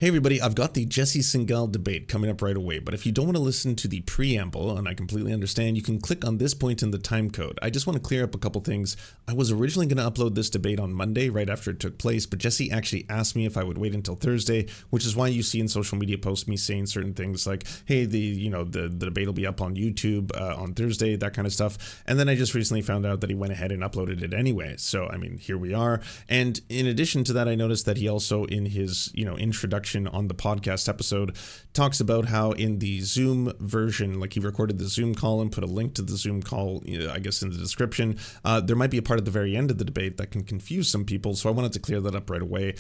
Hey everybody, I've got the Jesse Singal debate coming up right away, but if you don't want to listen to the preamble, and I completely understand, you can click on this point in the time code. I just want to clear up a couple things. I was originally going to upload this debate on Monday, right after it took place, but Jesse actually asked me if I would wait until Thursday, which is why you see in social media posts me saying certain things like, hey, the debate will be up on YouTube on Thursday, that kind of stuff. And then I just recently found out that he went ahead and uploaded it anyway. So, I mean, here we are. And in addition to that, I noticed that he also, in his, introduction on the podcast episode, talks about how in the Zoom version, like he recorded the Zoom call and put a link to the Zoom call, I guess in the description, there might be a part at the very end of the debate that can confuse some people. So I wanted to clear that up right away.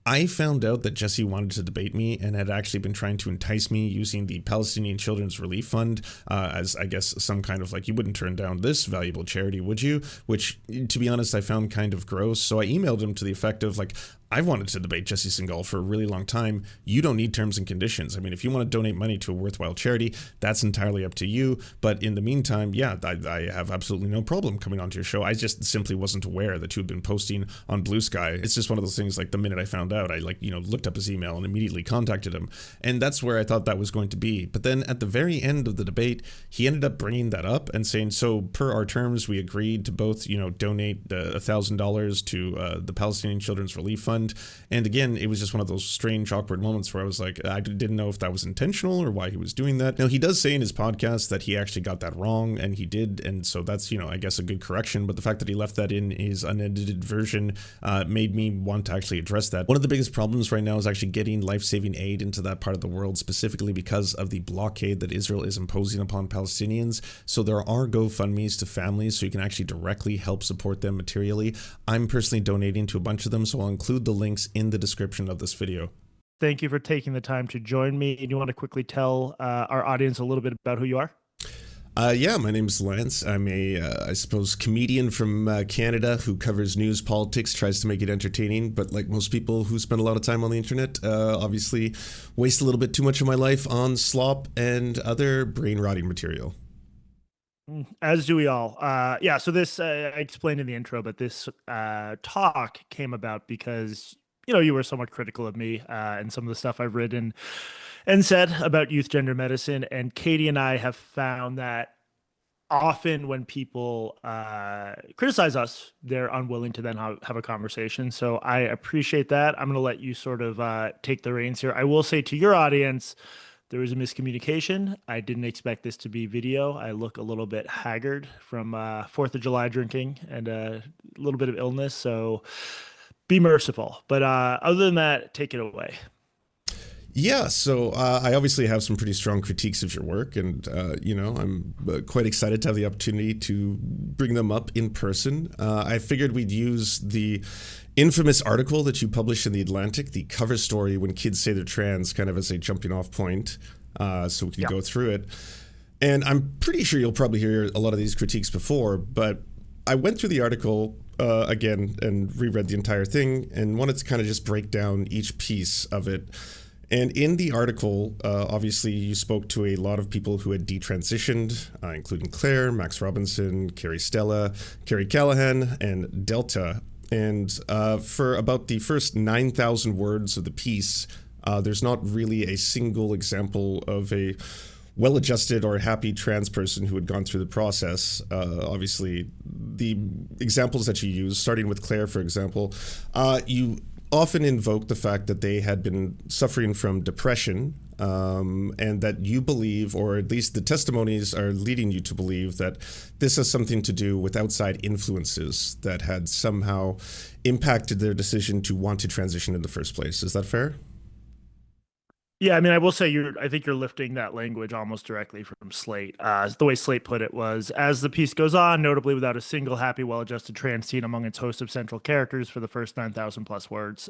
I found out that Jesse wanted to debate me and had actually been trying to entice me using the Palestinian Children's Relief Fund as, I guess, some kind of like, you wouldn't turn down this valuable charity, would you? Which, to be honest, I found kind of gross. So I emailed him to the effect of like, I've wanted to debate Jesse Singal for a really long time. You don't need terms and conditions. I mean, if you want to donate money to a worthwhile charity, that's entirely up to you. But in the meantime, yeah, I have absolutely no problem coming onto your show. I just simply wasn't aware that you had been posting on Blue Sky. It's just one of those things, like the minute I found out, I looked up his email and immediately contacted him. And that's where I thought that was going to be. But then at the very end of the debate, he ended up bringing that up and saying, so per our terms, we agreed to both, donate $1,000 to the Palestinian Children's Relief Fund. And again, it was just one of those strange, awkward moments where I was like, I didn't know if that was intentional or why he was doing that. Now, he does say in his podcast that he actually got that wrong, and he did. And so that's, I guess a good correction. But the fact that he left that in his unedited version made me want to actually address that. One of the biggest problems right now is actually getting life-saving aid into that part of the world, specifically because of the blockade that Israel is imposing upon Palestinians. So there are GoFundMes to families so you can actually directly help support them materially. I'm personally donating to a bunch of them, so I'll include the links in the description of this video. Thank you for taking the time to join me. Do you want to quickly tell our audience a little bit about who you are? Yeah, my name's Lance. I'm I suppose, comedian from Canada who covers news, politics, tries to make it entertaining. But like most people who spend a lot of time on the internet, obviously waste a little bit too much of my life on slop and other brain-rotting material. As do we all. Yeah, so this, I explained in the intro, but this talk came about because, you were somewhat critical of me and some of the stuff I've written and said about youth gender medicine. And Katie and I have found that often when people criticize us, they're unwilling to then have a conversation. So I appreciate that. I'm going to let you sort of take the reins here. I will say to your audience, there was a miscommunication. I didn't expect this to be video. I look a little bit haggard from 4th of July drinking and a little bit of illness. So be merciful. But other than that, take it away. Yeah, so I obviously have some pretty strong critiques of your work, and I'm quite excited to have the opportunity to bring them up in person. I figured we'd use the infamous article that you published in The Atlantic, the cover story when kids say they're trans, kind of as a jumping off point, so we can go through it. And I'm pretty sure you'll probably hear a lot of these critiques before, but I went through the article again and reread the entire thing and wanted to kind of just break down each piece of it. And in the article, obviously, you spoke to a lot of people who had detransitioned, including Claire, Max Robinson, Carrie Stella, Carrie Callahan, and Delta. And for about the first 9,000 words of the piece, there's not really a single example of a well-adjusted or happy trans person who had gone through the process. Obviously, the examples that you use, starting with Claire, for example, you often invoke the fact that they had been suffering from depression, and that you believe, or at least the testimonies are leading you to believe, that this has something to do with outside influences that had somehow impacted their decision to want to transition in the first place. Is that fair? Yeah, I mean, I will say I think you're lifting that language almost directly from Slate. The way Slate put it was, as the piece goes on, notably without a single happy, well-adjusted trans teen among its host of central characters for the first 9,000 plus words.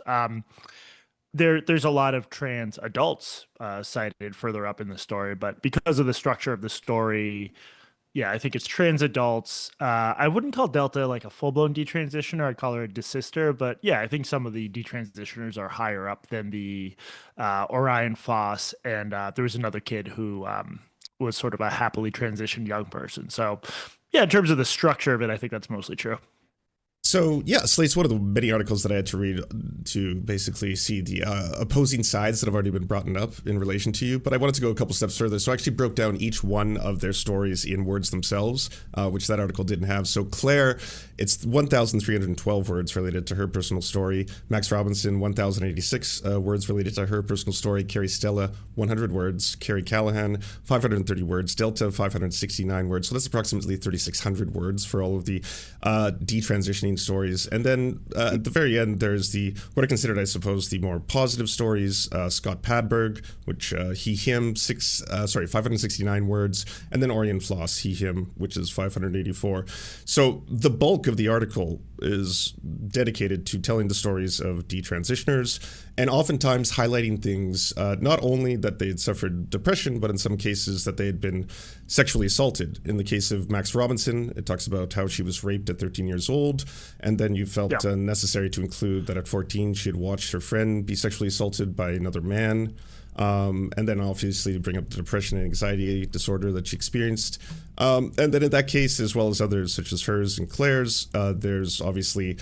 There's a lot of trans adults cited further up in the story, but because of the structure of the story, yeah, I think it's trans adults. I wouldn't call Delta like a full-blown detransitioner. I'd call her a desister. But yeah, I think some of the detransitioners are higher up than the Orion Foss. And there was another kid who was sort of a happily transitioned young person. So yeah, in terms of the structure of it, I think that's mostly true. So yeah, Slate's one of the many articles that I had to read to basically see the opposing sides that have already been brought up in relation to you. But I wanted to go a couple steps further. So I actually broke down each one of their stories in words themselves, which that article didn't have. So Claire, it's 1,312 words related to her personal story. Max Robinson, 1,086 words related to her personal story. Carrie Stella, 100 words. Carrie Callahan, 530 words. Delta, 569 words. So that's approximately 3,600 words for all of the detransitioning stories. And then at the very end, there's what I considered, I suppose, the more positive stories. Scott Padberg, which he, him, 569 words. And then Orion Floss, he, him, which is 584. So the bulk of the article is dedicated to telling the stories of detransitioners and oftentimes highlighting things, not only that they had suffered depression, but in some cases that they had been sexually assaulted. In the case of Max Robinson, it talks about how she was raped at 13 years old, and then you felt necessary to include that at 14 she had watched her friend be sexually assaulted by another man. And then obviously to bring up the depression and anxiety disorder that she experienced. And then in that case, as well as others such as hers and Claire's, there's obviously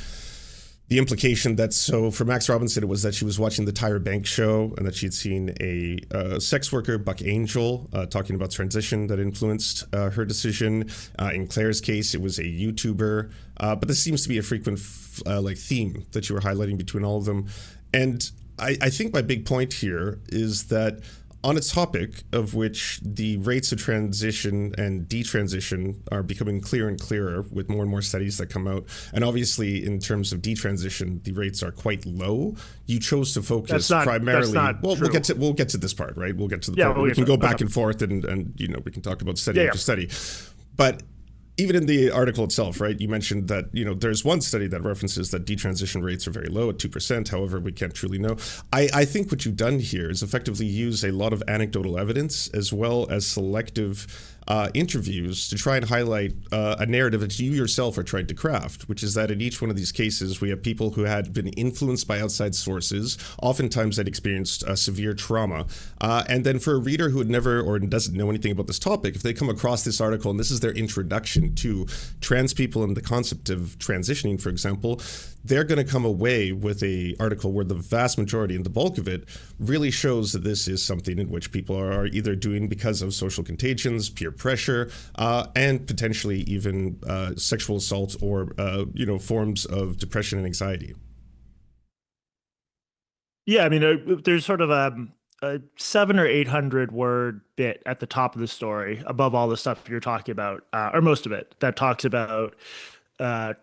the implication that, so for Max Robinson, it was that she was watching the Tyra Banks show and that she'd seen a sex worker, Buck Angel, talking about transition that influenced her decision. In Claire's case, it was a YouTuber. But this seems to be a frequent theme that you were highlighting between all of them. And I think my big point here is that on a topic of which the rates of transition and detransition are becoming clearer and clearer with more and more studies that come out, and obviously in terms of detransition, the rates are quite low. You chose to focus primarily. Well, true. we'll get to this part, right? We'll get to the part where we can go back and forth, and we can talk about study after study, but. Even in the article itself, right, you mentioned that, there's one study that references that detransition rates are very low at 2%. However, we can't truly know. I think what you've done here is effectively use a lot of anecdotal evidence as well as selective interviews to try and highlight a narrative that you yourself are trying to craft, which is that in each one of these cases, we have people who had been influenced by outside sources, oftentimes that experienced severe trauma. And then for a reader who had never or doesn't know anything about this topic, if they come across this article and this is their introduction to trans people and the concept of transitioning, for example, they're going to come away with a article where the vast majority and the bulk of it really shows that this is something in which people are either doing because of social contagions, peer pressure, and potentially even sexual assault or forms of depression and anxiety. Yeah, I mean, there's sort of a 700 or 800 word bit at the top of the story above all the stuff you're talking about, or most of it, that talks about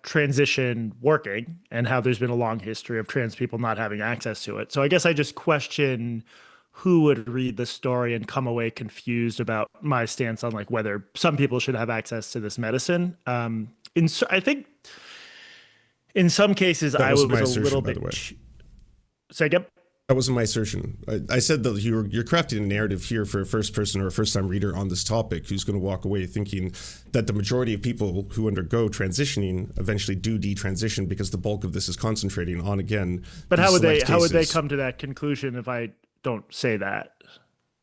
transition working and how there's been a long history of trans people not having access to it. So I guess I just question who would read the story and come away confused about my stance on whether some people should have access to this medicine. I think in some cases I was a little bit. Say again? That wasn't my assertion. I said that you're crafting a narrative here for a first person or a first time reader on this topic who's going to walk away thinking that the majority of people who undergo transitioning eventually do detransition because the bulk of this is concentrating on, again. But how would they come to that conclusion if I don't say that?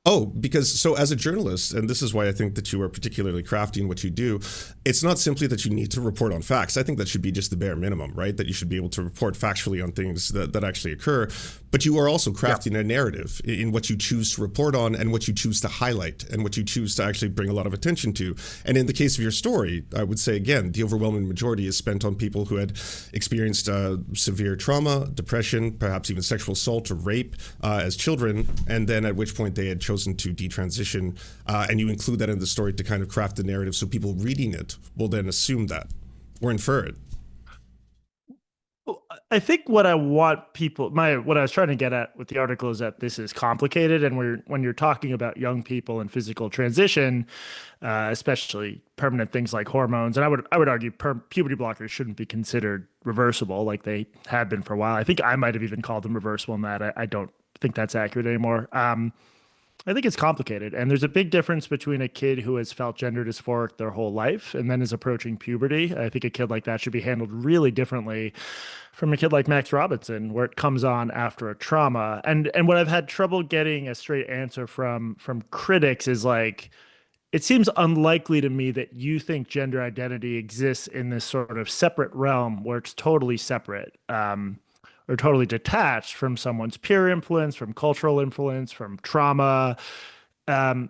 Oh, because so as a journalist, and this is why I think that you are particularly crafty in what you do, it's not simply that you need to report on facts. I think that should be just the bare minimum, right? That you should be able to report factually on things that actually occur. But you are also crafting a narrative in what you choose to report on and what you choose to highlight and what you choose to actually bring a lot of attention to. And in the case of your story, I would say, again, the overwhelming majority is spent on people who had experienced severe trauma, depression, perhaps even sexual assault or rape as children, and then at which point they had chosen to detransition, and you include that in the story to kind of craft the narrative so people reading it will then assume that or infer it. I think what I want people, what I was trying to get at with the article is that this is complicated, and when you're talking about young people and physical transition, especially permanent things like hormones, and I would argue puberty blockers shouldn't be considered reversible like they have been for a while. I think I might have even called them reversible in that. I don't think that's accurate anymore. I think it's complicated, and there's a big difference between a kid who has felt gender dysphoric their whole life and then is approaching puberty. I think a kid like that should be handled really differently from a kid like Max Robinson, where it comes on after a trauma. And what I've had trouble getting a straight answer from critics is it seems unlikely to me that you think gender identity exists in this sort of separate realm where it's totally separate, or totally detached from someone's peer influence, from cultural influence, from trauma.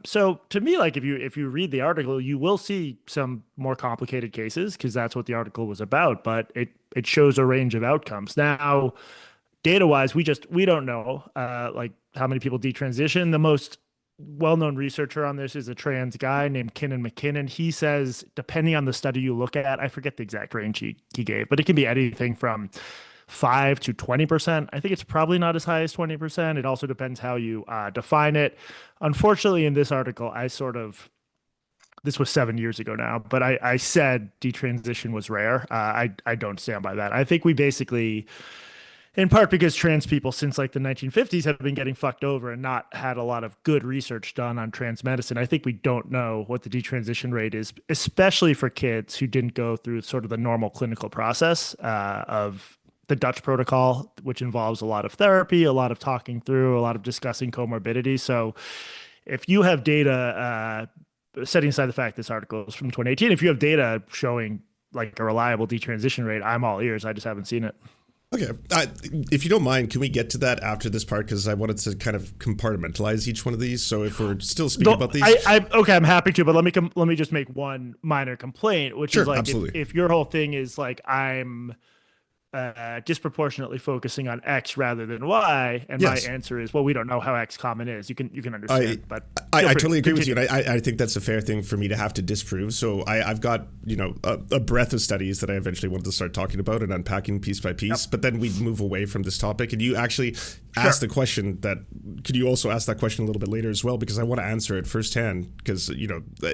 So to me, like if you read the article, you will see some more complicated cases because that's what the article was about. But it shows a range of outcomes. Now, data wise, we don't know like how many people detransition. The most well-known researcher on this is a trans guy named MacKinnon. He says, depending on the study you look at, I forget the exact range he gave, but it can be anything from 5 to 20%. I think it's probably not as high as 20%. It also depends how you define it. Unfortunately, in this article, this was 7 years ago now, but I said detransition was rare. I don't stand by that. I think we basically, in part because trans people since like the 1950s have been getting fucked over and not had a lot of good research done on trans medicine. I think we don't know what the detransition rate is, especially for kids who didn't go through sort of the normal clinical process of the Dutch protocol, which involves a lot of therapy, a lot of talking through, a lot of discussing comorbidity. So if you have data, setting aside the fact this article is from 2018, if you have data showing like a reliable detransition rate, I'm all ears. I just haven't seen it. Okay. If you don't mind, can we get to that after this part? Because I wanted to kind of compartmentalize each one of these. So if we're still speaking about these. Okay, I'm happy to, but let me just make one minor complaint, which is like if your whole thing is like I'm disproportionately focusing on X rather than Y, and my answer is, well, we don't know how X common is. You can understand, but I totally agree with you, and I think that's a fair thing for me to have to disprove. So I've got a breadth of studies that I eventually wanted to start talking about and unpacking piece by piece. Yep. But then we move away from this topic, and you actually asked the question that could you also ask that question a little bit later as well, because I want to answer it firsthand. Because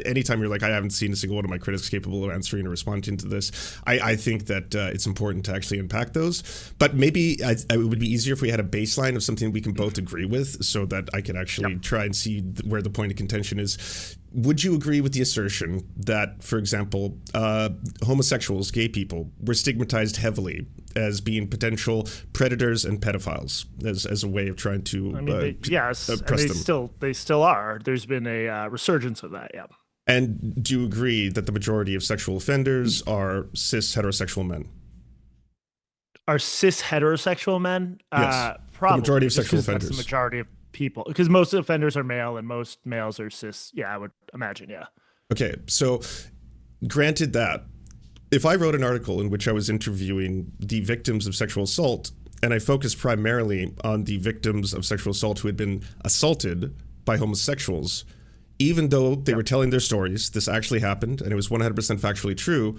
anytime you're like, I haven't seen a single one of my critics capable of answering or responding to this, I think that it's important to actually unpack those. But maybe it would be easier if we had a baseline of something we can both agree with, so that I could actually try and see where the point of contention is. Would you agree with the assertion that, for example, homosexuals, gay people, were stigmatized heavily as being potential predators and pedophiles as a way of trying to they still are. There's been a resurgence of that, yeah. And do you agree that the majority of sexual offenders are cis heterosexual men? Are cis heterosexual men? Yes, probably. The majority of sexual offenders. That's the majority of people, because most offenders are male and most males are cis. Yeah, I would imagine. Yeah. Okay, so granted that, if I wrote an article in which I was interviewing the victims of sexual assault, and I focused primarily on the victims of sexual assault who had been assaulted by homosexuals, even though they were telling their stories, this actually happened, and it was 100% factually true,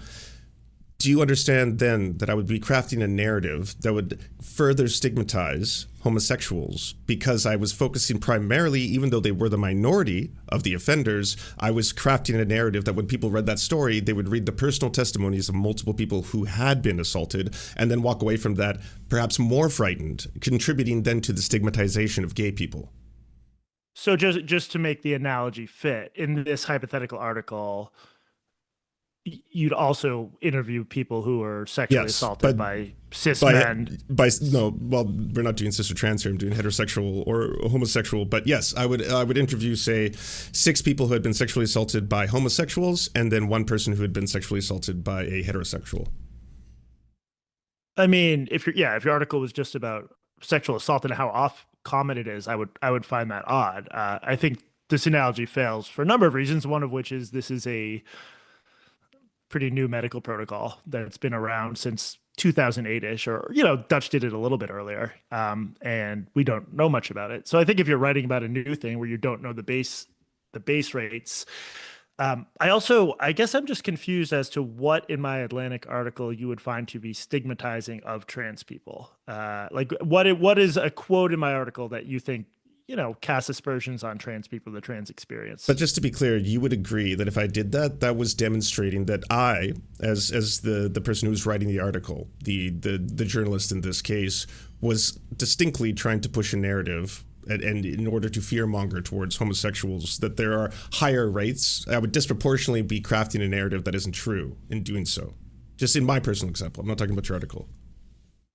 do you understand then that I would be crafting a narrative that would further stigmatize homosexuals because I was focusing primarily, even though they were the minority of the offenders, I was crafting a narrative that when people read that story, they would read the personal testimonies of multiple people who had been assaulted and then walk away from that perhaps more frightened, contributing then to the stigmatization of gay people. So just to make the analogy fit, in this hypothetical article, you'd also interview people who are sexually assaulted by cis men. Well, we're not doing cis or trans here. I'm doing heterosexual or homosexual. But yes, I would interview, say, 6 people who had been sexually assaulted by homosexuals, and then 1 person who had been sexually assaulted by a heterosexual. I mean, if your article was just about sexual assault and how common it is, I would find that odd. I think this analogy fails for a number of reasons. One of which is this is a pretty new medical protocol that's been around since 2008-ish, or Dutch did it a little bit earlier, and we don't know much about it. So I think if you're writing about a new thing where you don't know the base rates, I guess I'm just confused as to what in my Atlantic article you would find to be stigmatizing of trans people. Like what is a quote in my article that you think cast aspersions on trans people, the trans experience? But just to be clear, you would agree that if I did that, that was demonstrating that I, as the person who was writing the article, the journalist in this case, was distinctly trying to push a narrative and in order to fearmonger towards homosexuals, that there are higher rates. I would disproportionately be crafting a narrative that isn't true in doing so. Just in my personal example. I'm not talking about your article.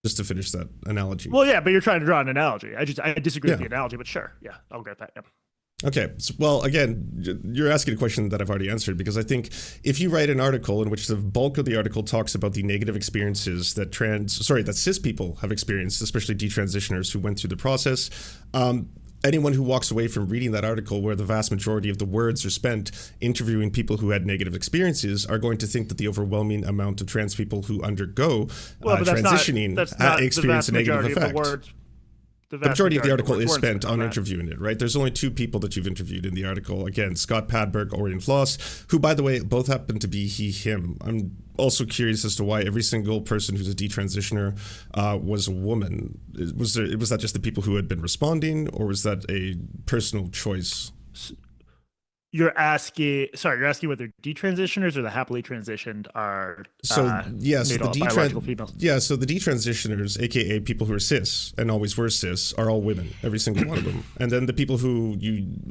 Just to finish that analogy. Well, yeah, but you're trying to draw an analogy. I disagree with the analogy, but sure. Yeah, I'll get that. Yeah. Okay. Well, again, you're asking a question that I've already answered because I think if you write an article in which the bulk of the article talks about the negative experiences that that cis people have experienced, especially detransitioners who went through the process, anyone who walks away from reading that article where the vast majority of the words are spent interviewing people who had negative experiences are going to think that the overwhelming amount of trans people who undergo Well, but transitioning that's not the experience vast a negative majority of effect. the words. The majority of the article words is weren't spent on that. interviewing it, right? There's only two people that you've interviewed in the article. Again, Scott Padberg, Orion Floss, who, by the way, both happen to be he, him. I'm also curious as to why every single person who's a detransitioner was a woman. Was that just the people who had been responding, or was that a personal choice? You're asking whether detransitioners or the happily transitioned are biological females. Yeah, so the detransitioners, aka people who are cis and always were cis, are all women, every single one of them. And then the people who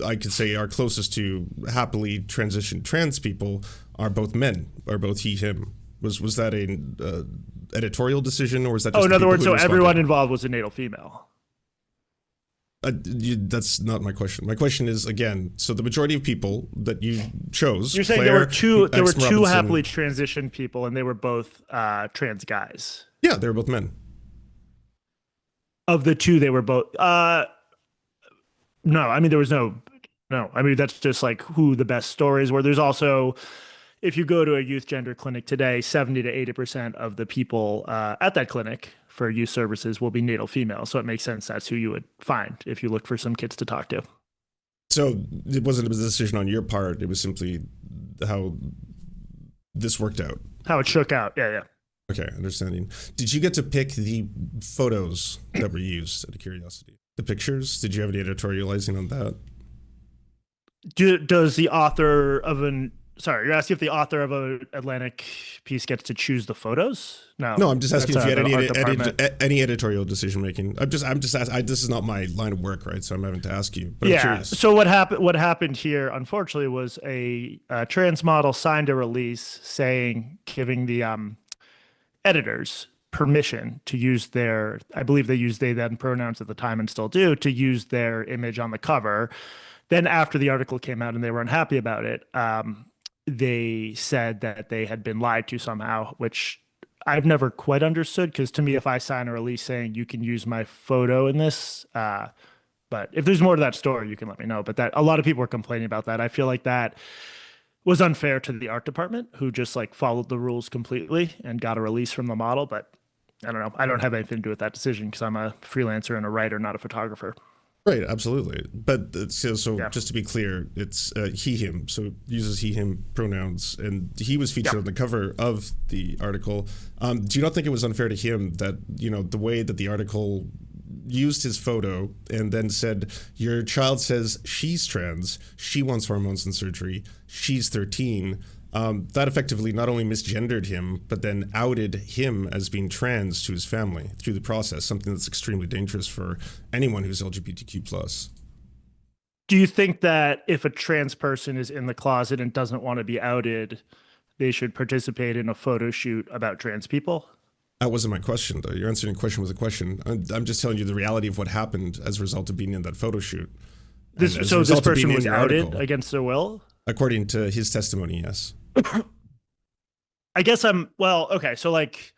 I could say are closest to happily transitioned trans people are both men, are both he, him. Was that a editorial decision, or was that just in other words, so everyone involved was a natal female? That's not my question. My question is, again, so the majority of people that you chose, you're saying Claire, there were two happily transitioned people, and they were both trans guys. Yeah, they were both men. Of the two, they were both. No, I mean there was no. I mean that's just like who the best stories were. There's also, if you go to a youth gender clinic today, 70 to 80% of the people at that clinic for youth services will be natal female. So it makes sense that's who you would find if you look for some kids to talk to. So it wasn't a decision on your part. It was simply how this worked out. How it shook out. Yeah. Okay, understanding. Did you get to pick the photos that were used, out of curiosity? The pictures? Did you have any editorializing on that? Does the author of you're asking if the author of an Atlantic piece gets to choose the photos? No, I'm just asking if you had any editorial decision making. I'm just asking. This is not my line of work, right? So I'm having to ask you. But I'm curious. So what happened here, unfortunately, was a trans model signed a release giving the editors permission to use their, I believe they used they them pronouns at the time and still do, to use their image on the cover. Then after the article came out and they were unhappy about it, they said that they had been lied to somehow, which I've never quite understood, because to me, if I sign a release saying you can use my photo in this, but if there's more to that story, you can let me know. But that a lot of people were complaining about that. I feel like that was unfair to the art department, who just like followed the rules completely and got a release from the model. But I don't know. I don't have anything to do with that decision because I'm a freelancer and a writer, not a photographer. Right, absolutely. But just to be clear, it's he, him. So it uses he, him pronouns. And he was featured on the cover of the article. Do you not think it was unfair to him that, the way that the article used his photo and then said, your child says she's trans, she wants hormones and surgery, she's 13, that effectively not only misgendered him, but then outed him as being trans to his family through the process, something that's extremely dangerous for anyone who's LGBTQ+. Do you think that if a trans person is in the closet and doesn't want to be outed, they should participate in a photo shoot about trans people? That wasn't my question, though. You're answering a question with a question. I'm just telling you the reality of what happened as a result of being in that photo shoot. This person was outed against their will? According to his testimony, yes. I guess okay, so like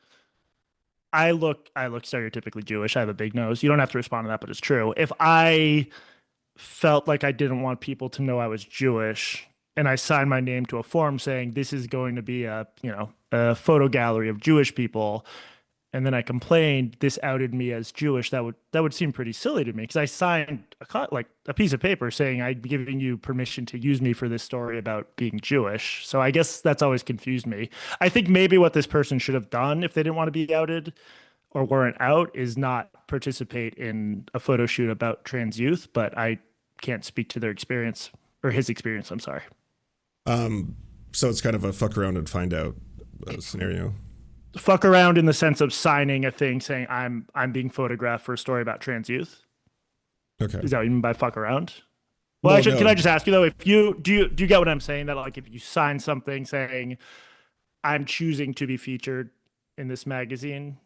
I look stereotypically Jewish. I have a big nose. You don't have to respond to that, but it's true. If I felt like I didn't want people to know I was Jewish and I signed my name to a form saying this is going to be a photo gallery of Jewish people, and then I complained this outed me as Jewish, that would seem pretty silly to me, because I signed a piece of paper saying I'm giving you permission to use me for this story about being Jewish. So I guess that's always confused me. I think maybe what this person should have done if they didn't want to be outed or weren't out is not participate in a photo shoot about trans youth, but I can't speak to their experience or his experience. I'm sorry. So it's kind of a fuck around and find out scenario. Fuck around in the sense of signing a thing saying I'm being photographed for a story about trans youth. Okay. Is that what you mean by fuck around? Well, can I just ask you though, if you do you get what I'm saying, that like if you sign something saying I'm choosing to be featured in this magazine?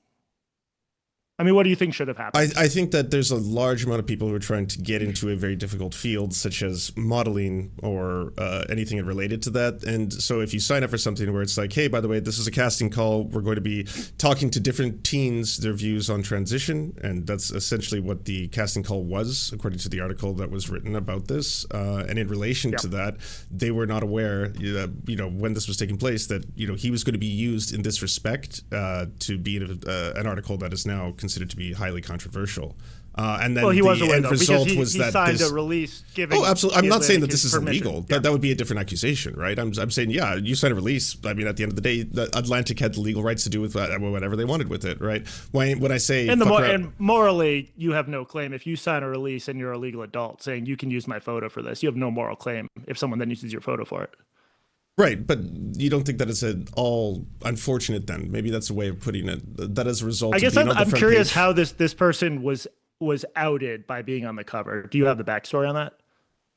I mean, what do you think should have happened? I think that there's a large amount of people who are trying to get into a very difficult field, such as modeling or anything related to that. And so if you sign up for something where it's like, hey, by the way, this is a casting call. We're going to be talking to different teens, their views on transition. And that's essentially what the casting call was, according to the article that was written about this. And in relation to that, they were not aware, when this was taking place, that, he was going to be used in this respect to be an article that is now considered to be highly controversial. And then he was aware, end though, result because was he that signed this, a release giving. Oh, absolutely. I'm not saying that this is permission. illegal. That would be a different accusation, right? I'm saying, yeah, you signed a release. I mean, at the end of the day, the Atlantic had the legal rights to do with whatever they wanted with it, right? When I say and morally, you have no claim if you sign a release and you're a legal adult saying you can use my photo for this. You have no moral claim if someone then uses your photo for it. Right, but you don't think that it's at all unfortunate then? Maybe that's a way of putting it. That as a result, I guess of being I'm curious page. how this person was outed by being on the cover. Do you have the backstory on that?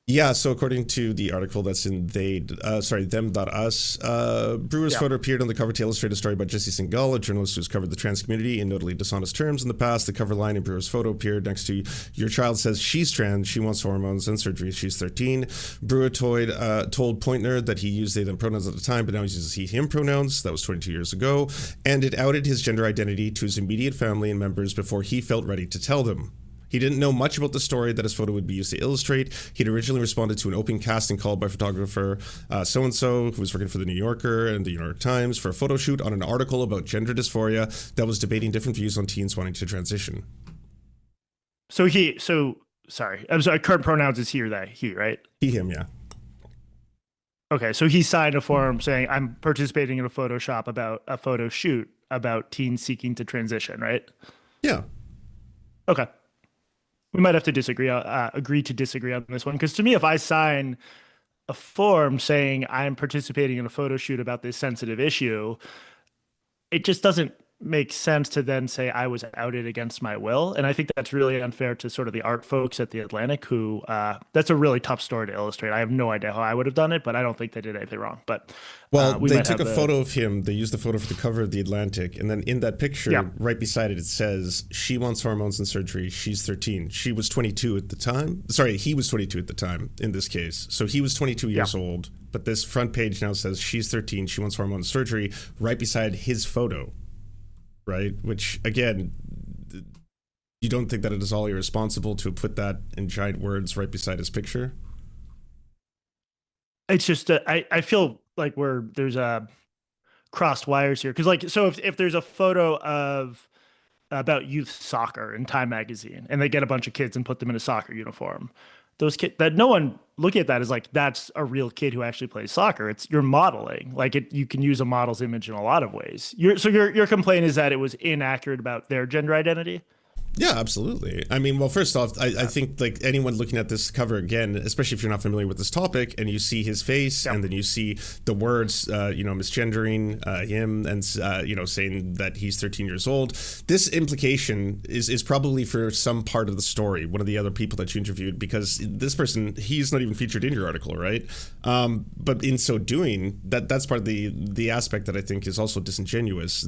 Yeah, so according to the article that's in them.us, Brewer's photo appeared on the cover to illustrate a story about Jesse Singal, a journalist who's covered the trans community in notably dishonest terms in the past. The cover line in Brewer's photo appeared next to "Your child says she's trans, she wants hormones and surgery, she's 13." Brewer told Pointner that he used they them pronouns at the time, but now he uses he him pronouns. That was 22 years ago, and it outed his gender identity to his immediate family and members before he felt ready to tell them. He didn't know much about the story that his photo would be used to illustrate. He'd originally responded to an open casting call by photographer so-and-so, who was working for the New Yorker and the New York Times, for a photo shoot on an article about gender dysphoria that was debating different views on teens wanting to transition. Sorry, current pronouns is he or they, he, right? He, him, yeah. Okay, so he signed a form saying, I'm participating in a photo shoot about teens seeking to transition, right? Yeah. Okay. We might have to agree to disagree on this one. Because to me, if I sign a form saying I'm participating in a photo shoot about this sensitive issue, it just doesn't make sense to then say I was outed against my will. And I think that's really unfair to sort of the art folks at the Atlantic who, that's a really tough story to illustrate. I have no idea how I would have done it, but I don't think they did anything wrong. But they took a photo of him. They used the photo for the cover of the Atlantic. And then in that picture, right beside it, it says, she wants hormones and surgery. She's 13. She was 22 at the time. Sorry, he was 22 at the time in this case. So he was 22 years old. But this front page now says she's 13. She wants hormone surgery right beside his photo. Right? Which, again, you don't think that it is all irresponsible to put that in giant words right beside his picture? It's just, I feel like there's a crossed wires here. Because, so if there's a photo about youth soccer in Time magazine and they get a bunch of kids and put them in a soccer uniform, those kids that no one looking at that is like, that's a real kid who actually plays soccer. You're modeling. You can use a model's image in a lot of ways. Your complaint is that it was inaccurate about their gender identity. Yeah, absolutely. I mean, well, first off, I think like anyone looking at this cover again, especially if you're not familiar with this topic, and you see his face, and then you see the words, misgendering him, and saying that he's 13 years old. This implication is probably for some part of the story. One of the other people that you interviewed, because this person, he's not even featured in your article, right? But in so doing, that's part of the aspect that I think is also disingenuous.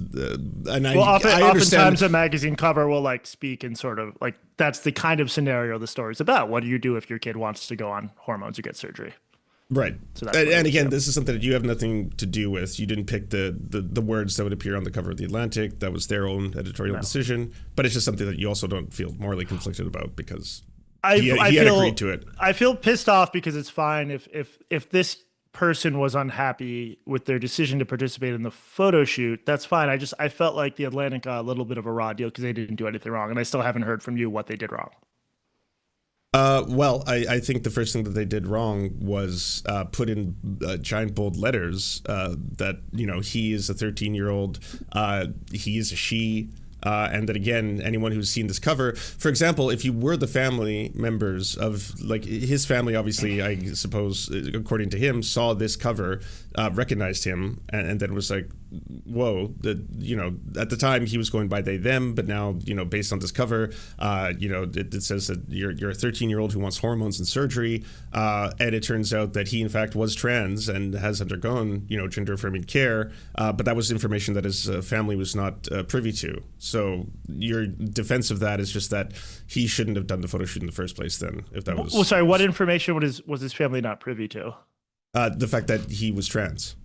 Oftentimes a magazine cover will speak and sort of that's the kind of scenario the story's about. What do you do if your kid wants to go on hormones or get surgery? Right. So and again, this is something that you have nothing to do with. You didn't pick the words that would appear on the cover of the Atlantic. That was their own editorial decision. But it's just something that you also don't feel morally conflicted about because he had agreed to it. I feel pissed off because it's fine if this person was unhappy with their decision to participate in the photo shoot, that's fine. I felt like the Atlantic got a little bit of a raw deal because they didn't do anything wrong, and I still haven't heard from you what they did wrong. I think the first thing that they did wrong was put in giant bold letters that he is a 13-year-old, he is a she. And that again, anyone who's seen this cover, for example, if you were the family members of his family, obviously, I suppose, according to him, saw this cover, recognized him, and then was like, whoa, that, at the time he was going by they, them, but now, based on this cover, it says that you're a 13-year-old who wants hormones and surgery. And it turns out that he, in fact, was trans and has undergone, gender affirming care. But that was information that his family was not privy to. So your defense of that is just that he shouldn't have done the photo shoot in the first place then, if that was... Well, sorry, what information was his family not privy to? The fact that he was trans.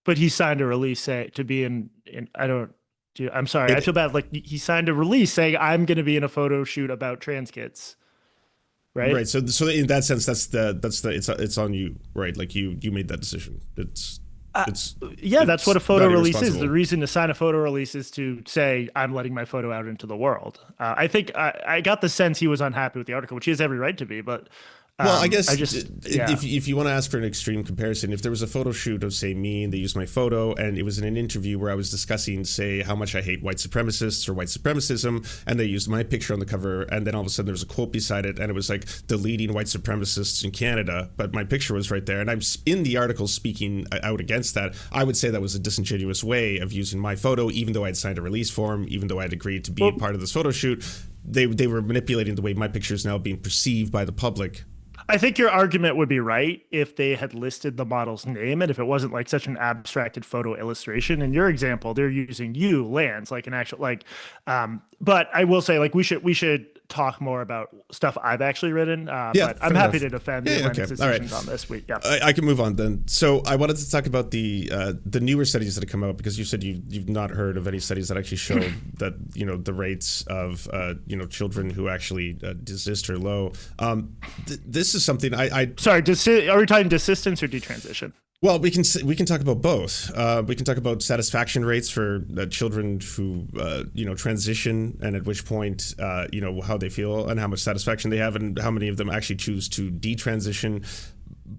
But he signed a release to be I'm sorry, I feel bad. Like, he signed a release saying, I'm going to be in a photo shoot about trans kids. Right. Right. So in that sense, it's on you, right? Like you made that decision. That's what a photo release is. The reason to sign a photo release is to say, I'm letting my photo out into the world. I think I got the sense he was unhappy with the article, which he has every right to be, but well, I guess if you want to ask for an extreme comparison, if there was a photo shoot of, say, me, and they used my photo, and it was in an interview where I was discussing, say, how much I hate white supremacists or white supremacism, and they used my picture on the cover, and then all of a sudden there was a quote beside it, and it was like, the leading white supremacists in Canada, but my picture was right there, and I'm in the article speaking out against that, I would say that was a disingenuous way of using my photo, even though I'd signed a release form, even though I'd agreed to be a part of this photo shoot. They were manipulating the way my picture is now being perceived by the public. I think your argument would be right if they had listed the model's name and if it wasn't like such an abstracted photo illustration. In your example, they're using you, Lance, like an actual but I will say, like, we should talk more about stuff I've actually written. But I'm happy to defend the Atlantic's decisions on this week. Yeah, I can move on then. So I wanted to talk about the newer studies that have come out, because you said you've not heard of any studies that actually show that the rates of children who actually desist are low. This is something sorry. Are we talking desistence or detransition? Well, we can talk about both. We can talk about satisfaction rates for children who transition, and at which point how they feel and how much satisfaction they have, and how many of them actually choose to detransition.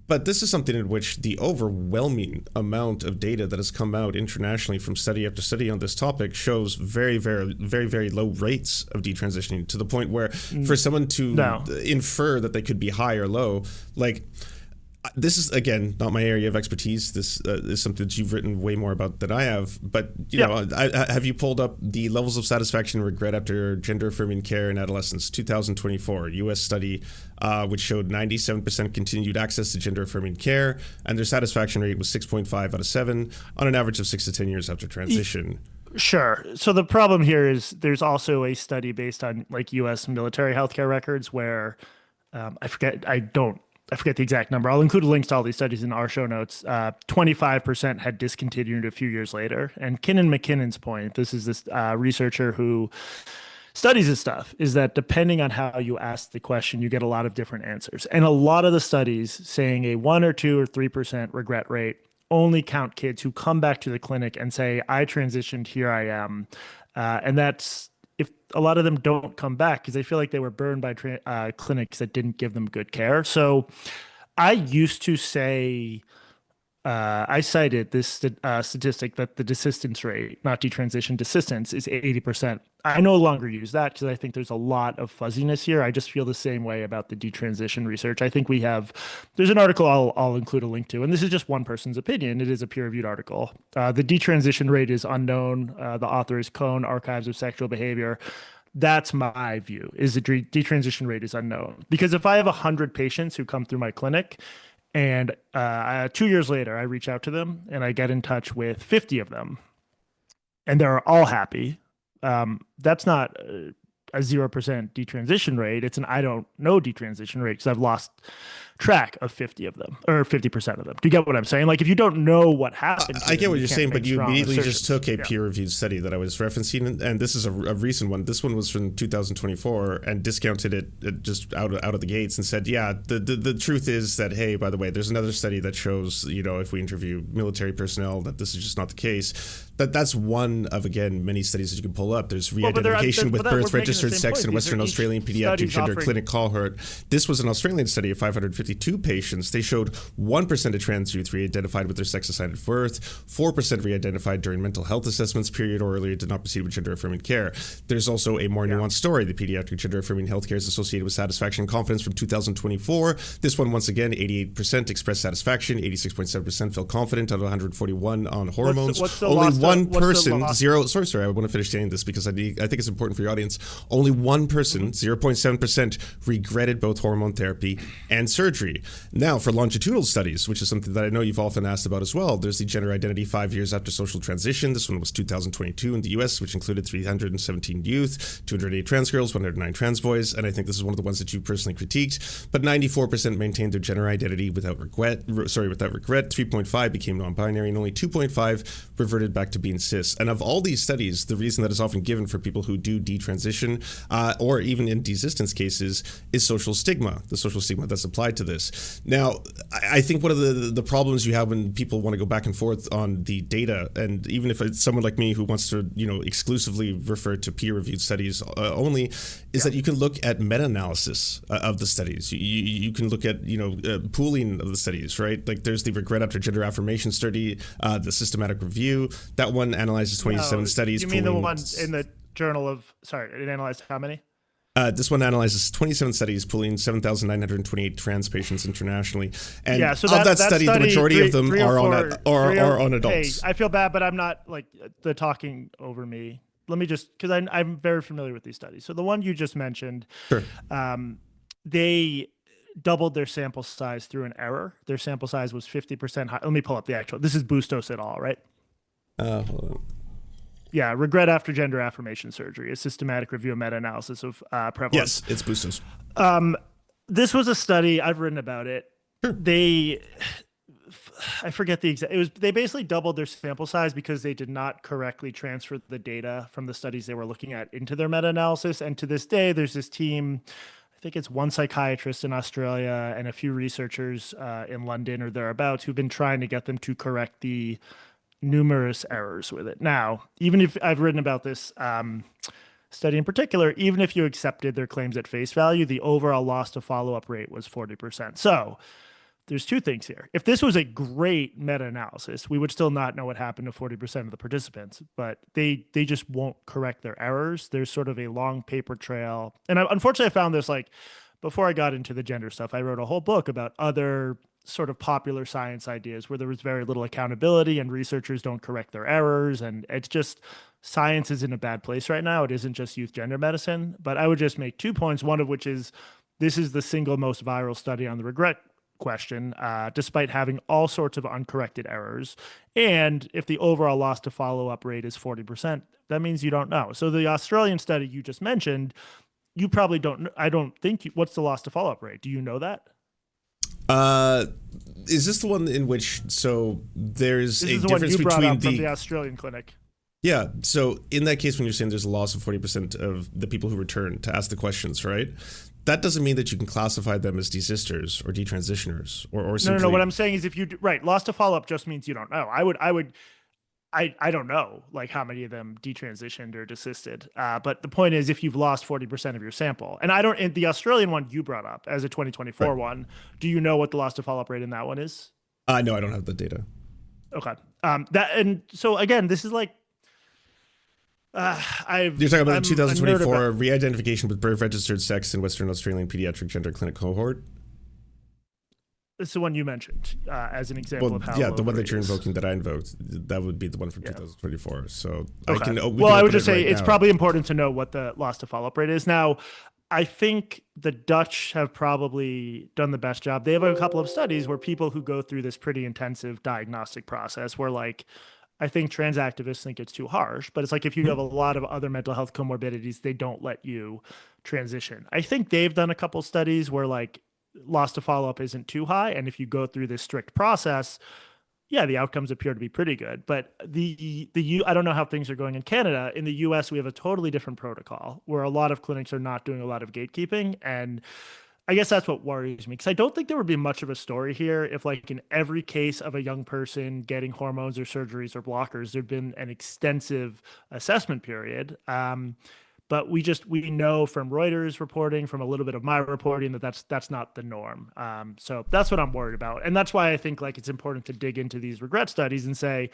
But this is something in which the overwhelming amount of data that has come out internationally from study after study on this topic shows very, very, very, very low rates of detransitioning, to the point where for someone to infer that they could be high or low, like. This is, again, not my area of expertise. This is something that you've written way more about than I have. But, have you pulled up the levels of satisfaction and regret after gender affirming care in adolescents? 2024, U.S. study, which showed 97% continued access to gender affirming care, and their satisfaction rate was 6.5 out of 7 on an average of 6 to 10 years after transition. Sure. So the problem here is there's also a study based on like U.S. military healthcare records where I forget the exact number. I'll include links to all these studies in our show notes. 25% had discontinued a few years later. And MacKinnon's point, this is this researcher who studies this stuff, is that depending on how you ask the question, you get a lot of different answers. And a lot of the studies saying a 1 or 2 or 3% regret rate only count kids who come back to the clinic and say, I transitioned, here I am. And that's if a lot of them don't come back because they feel like they were burned by clinics that didn't give them good care. So I used to say, I cited this statistic that the desistance rate, not detransition, desistance is 80%. I no longer use that because I think there's a lot of fuzziness here. I just feel the same way about the detransition research. I think there's an article I'll include a link to, and this is just one person's opinion. It is a peer-reviewed article. The detransition rate is unknown. The author is Cohn, Archives of Sexual Behavior. That's my view, is the detransition rate is unknown. Because if I have 100 patients who come through my clinic, and 2 years later, I reach out to them and I get in touch with 50 of them, and they're all happy. That's not a 0% detransition rate. It's an I don't know detransition rate because I've lost track of 50 of them or 50% of them. Do you get what I'm saying? Like, if you don't know what happened, I get what you're saying, but you immediately just took a peer-reviewed study that I was referencing, and this is a recent one. This one was from 2024 and discounted it just out of the gates and said, yeah, the truth is that, hey, by the way, there's another study that shows, if we interview military personnel, that this is just not the case. That's one of, again, many studies that you can pull up. There's Well, re-identification with but we're birth making the registered same sex point. in These are Western each Australian pediatric studies gender offering- clinic cohort. This was an Australian study of 552 patients. They showed 1% of trans youth re-identified with their sex assigned at birth, 4% re-identified during mental health assessments period or earlier did not proceed with gender affirming care. There's also a more nuanced story. The Pediatric Gender Affirming Healthcare is associated with satisfaction and confidence from 2024. This one, once again, 88% expressed satisfaction, 86.7% felt confident out of 141 on hormones. Only one person, sorry, I want to finish saying this because I think it's important for your audience. Only one person, 0.7%, regretted both hormone therapy and surgery. Now, for longitudinal studies, which is something that I know you've often asked about as well, there's the gender identity 5 years after social transition. This one was 2022 in the US, which included 317 youth, 208 trans girls, 109 trans boys, and I think this is one of the ones that you personally critiqued. But 94% maintained their gender identity without regret. 3.5 became non-binary, and only 2.5 reverted back to being cis. And of all these studies, the reason that is often given for people who do detransition, or even in desistance cases, is social stigma, the social stigma that's applied to this. Now, I think one of the problems you have when people want to go back and forth on the data, and even if it's someone like me who wants to, exclusively refer to peer-reviewed studies only, is that you can look at meta-analysis of the studies. You can look at, pooling of the studies, right? Like there's the regret after gender affirmation study, the systematic review. That one analyzes 27 studies. You mean the one in the journal of, it analyzed how many? This one analyzes 27 studies, pooling 7,928 trans patients internationally. And so of that study, the majority of them are on adults. Hey, I feel bad, but I'm not the talking over me. Let me just, because I'm very familiar with these studies. So the one you just mentioned, sure. They doubled their sample size through an error. Their sample size was 50% high. Let me pull up the actual. This is Bustos et al., right? Hold on. Yeah, regret after gender affirmation surgery, a systematic review and meta-analysis of prevalence. Yes, it's Bustos. This was a study, I've written about it. Sure. I forget the exact, they basically doubled their sample size because they did not correctly transfer the data from the studies they were looking at into their meta-analysis. And to this day, there's this team, I think it's one psychiatrist in Australia and a few researchers in London or thereabouts who've been trying to get them to correct the numerous errors with it. Now, even if I've written about this study in particular, even if you accepted their claims at face value, the overall loss to follow-up rate was 40%. So there's two things here. If this was a great meta-analysis, we would still not know what happened to 40% of the participants, but they just won't correct their errors. There's sort of a long paper trail. And unfortunately, I found this before I got into the gender stuff, I wrote a whole book about other sort of popular science ideas where there was very little accountability and researchers don't correct their errors. And it's just, science is in a bad place right now. It isn't just youth gender medicine, but I would just make 2 points. One of which is this is the single most viral study on the regret question, despite having all sorts of uncorrected errors. And if the overall loss to follow-up rate is 40%, that means you don't know. So the Australian study you just mentioned, you probably don't, I don't think, what's the loss to follow-up rate? Do you know that? Is this the one in which, so there's this a is difference the one you brought between up from the Australian clinic? Yeah, so in that case, when you're saying there's a loss of 40% of the people who return to ask the questions, right? That doesn't mean that you can classify them as desisters or detransitioners or simply... No. What I'm saying is loss to follow-up just means you don't know. I don't know how many of them detransitioned or desisted. But the point is, if you've lost 40% of your sample, and in the Australian one you brought up as a 2024 one, do you know what the loss to follow-up rate in that one is? No, I don't have the data. Okay. And so again, this is you're talking about the 2024 re-identification with birth registered sex in Western Australian pediatric gender clinic cohort. It's the one you mentioned as an example of how. Yeah, the one that you're invoking that I invoked, that would be the one from 2024. So okay. I would just say it's probably important to know what the loss to follow-up rate is. Now, I think the Dutch have probably done the best job. They have a couple of studies where people who go through this pretty intensive diagnostic process where I think trans activists think it's too harsh, but it's if you have a lot of other mental health comorbidities, they don't let you transition. I think they've done a couple studies where loss to follow-up isn't too high. And if you go through this strict process, yeah, the outcomes appear to be pretty good. But I don't know how things are going in Canada. In the US, we have a totally different protocol where a lot of clinics are not doing a lot of gatekeeping. And I guess that's what worries me because I don't think there would be much of a story here if, like, in every case of a young person getting hormones or surgeries or blockers, there'd been an extensive assessment period. But we know from Reuters reporting, from a little bit of my reporting, that that's not the norm. So that's what I'm worried about, and that's why I think like it's important to dig into these regret studies and say,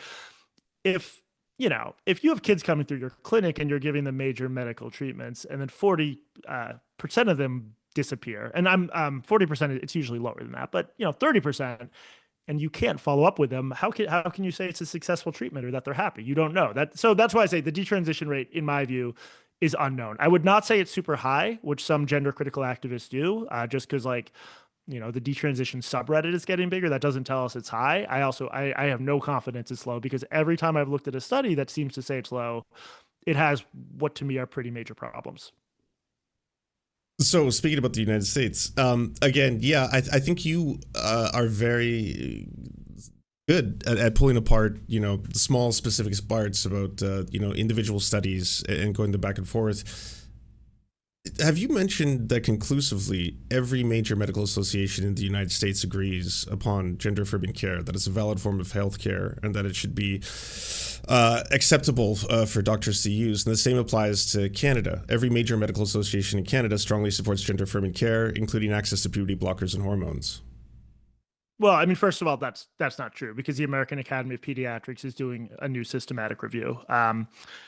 if if you have kids coming through your clinic and you're giving them major medical treatments, and then 40% of them disappear, and I'm 40%, it's usually lower than that, but 30%, and you can't follow up with them, how can you say it's a successful treatment or that they're happy? You don't know that. So that's why I say the detransition rate, in my view, is unknown. I would not say it's super high, which some gender critical activists do, just because like the detransition subreddit is getting bigger. That doesn't tell us it's high. I have no confidence it's low because every time I've looked at a study that seems to say it's low, it has what to me are pretty major problems. So speaking about the United States, again, yeah, I think you are very good at pulling apart, the small specific parts about, individual studies and going the back and forth. Have you mentioned that conclusively every major medical association in the United States agrees upon gender affirming care, that it's a valid form of healthcare, and that it should be acceptable for doctors to use? And the same applies to Canada. Every major medical association in Canada strongly supports gender affirming care, including access to puberty blockers and hormones. Well, I mean, first of all, that's not true because the American Academy of Pediatrics is doing a new systematic review.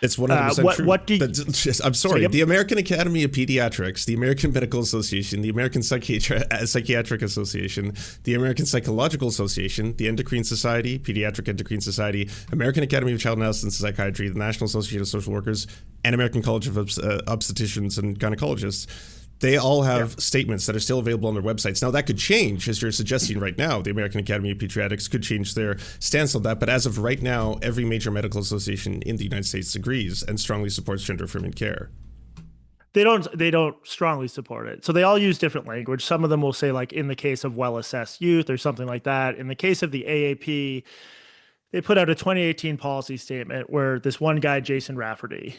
It's 100% true. I'm sorry. So, the American Academy of Pediatrics, the American Medical Association, the American Psychiatric Association, the American Psychological Association, the Endocrine Society, Pediatric Endocrine Society, American Academy of Child and Adolescent Psychiatry, the National Association of Social Workers, and American College of Obstetricians and Gynecologists. They all have statements that are still available on their websites. Now, that could change, as you're suggesting right now. The American Academy of Pediatrics could change their stance on that. But as of right now, every major medical association in the United States agrees and strongly supports gender affirming care. They don't strongly support it. So they all use different language. Some of them will say, like, in the case of well-assessed youth or something like that. In the case of the AAP, they put out a 2018 policy statement where this one guy, Jason Rafferty,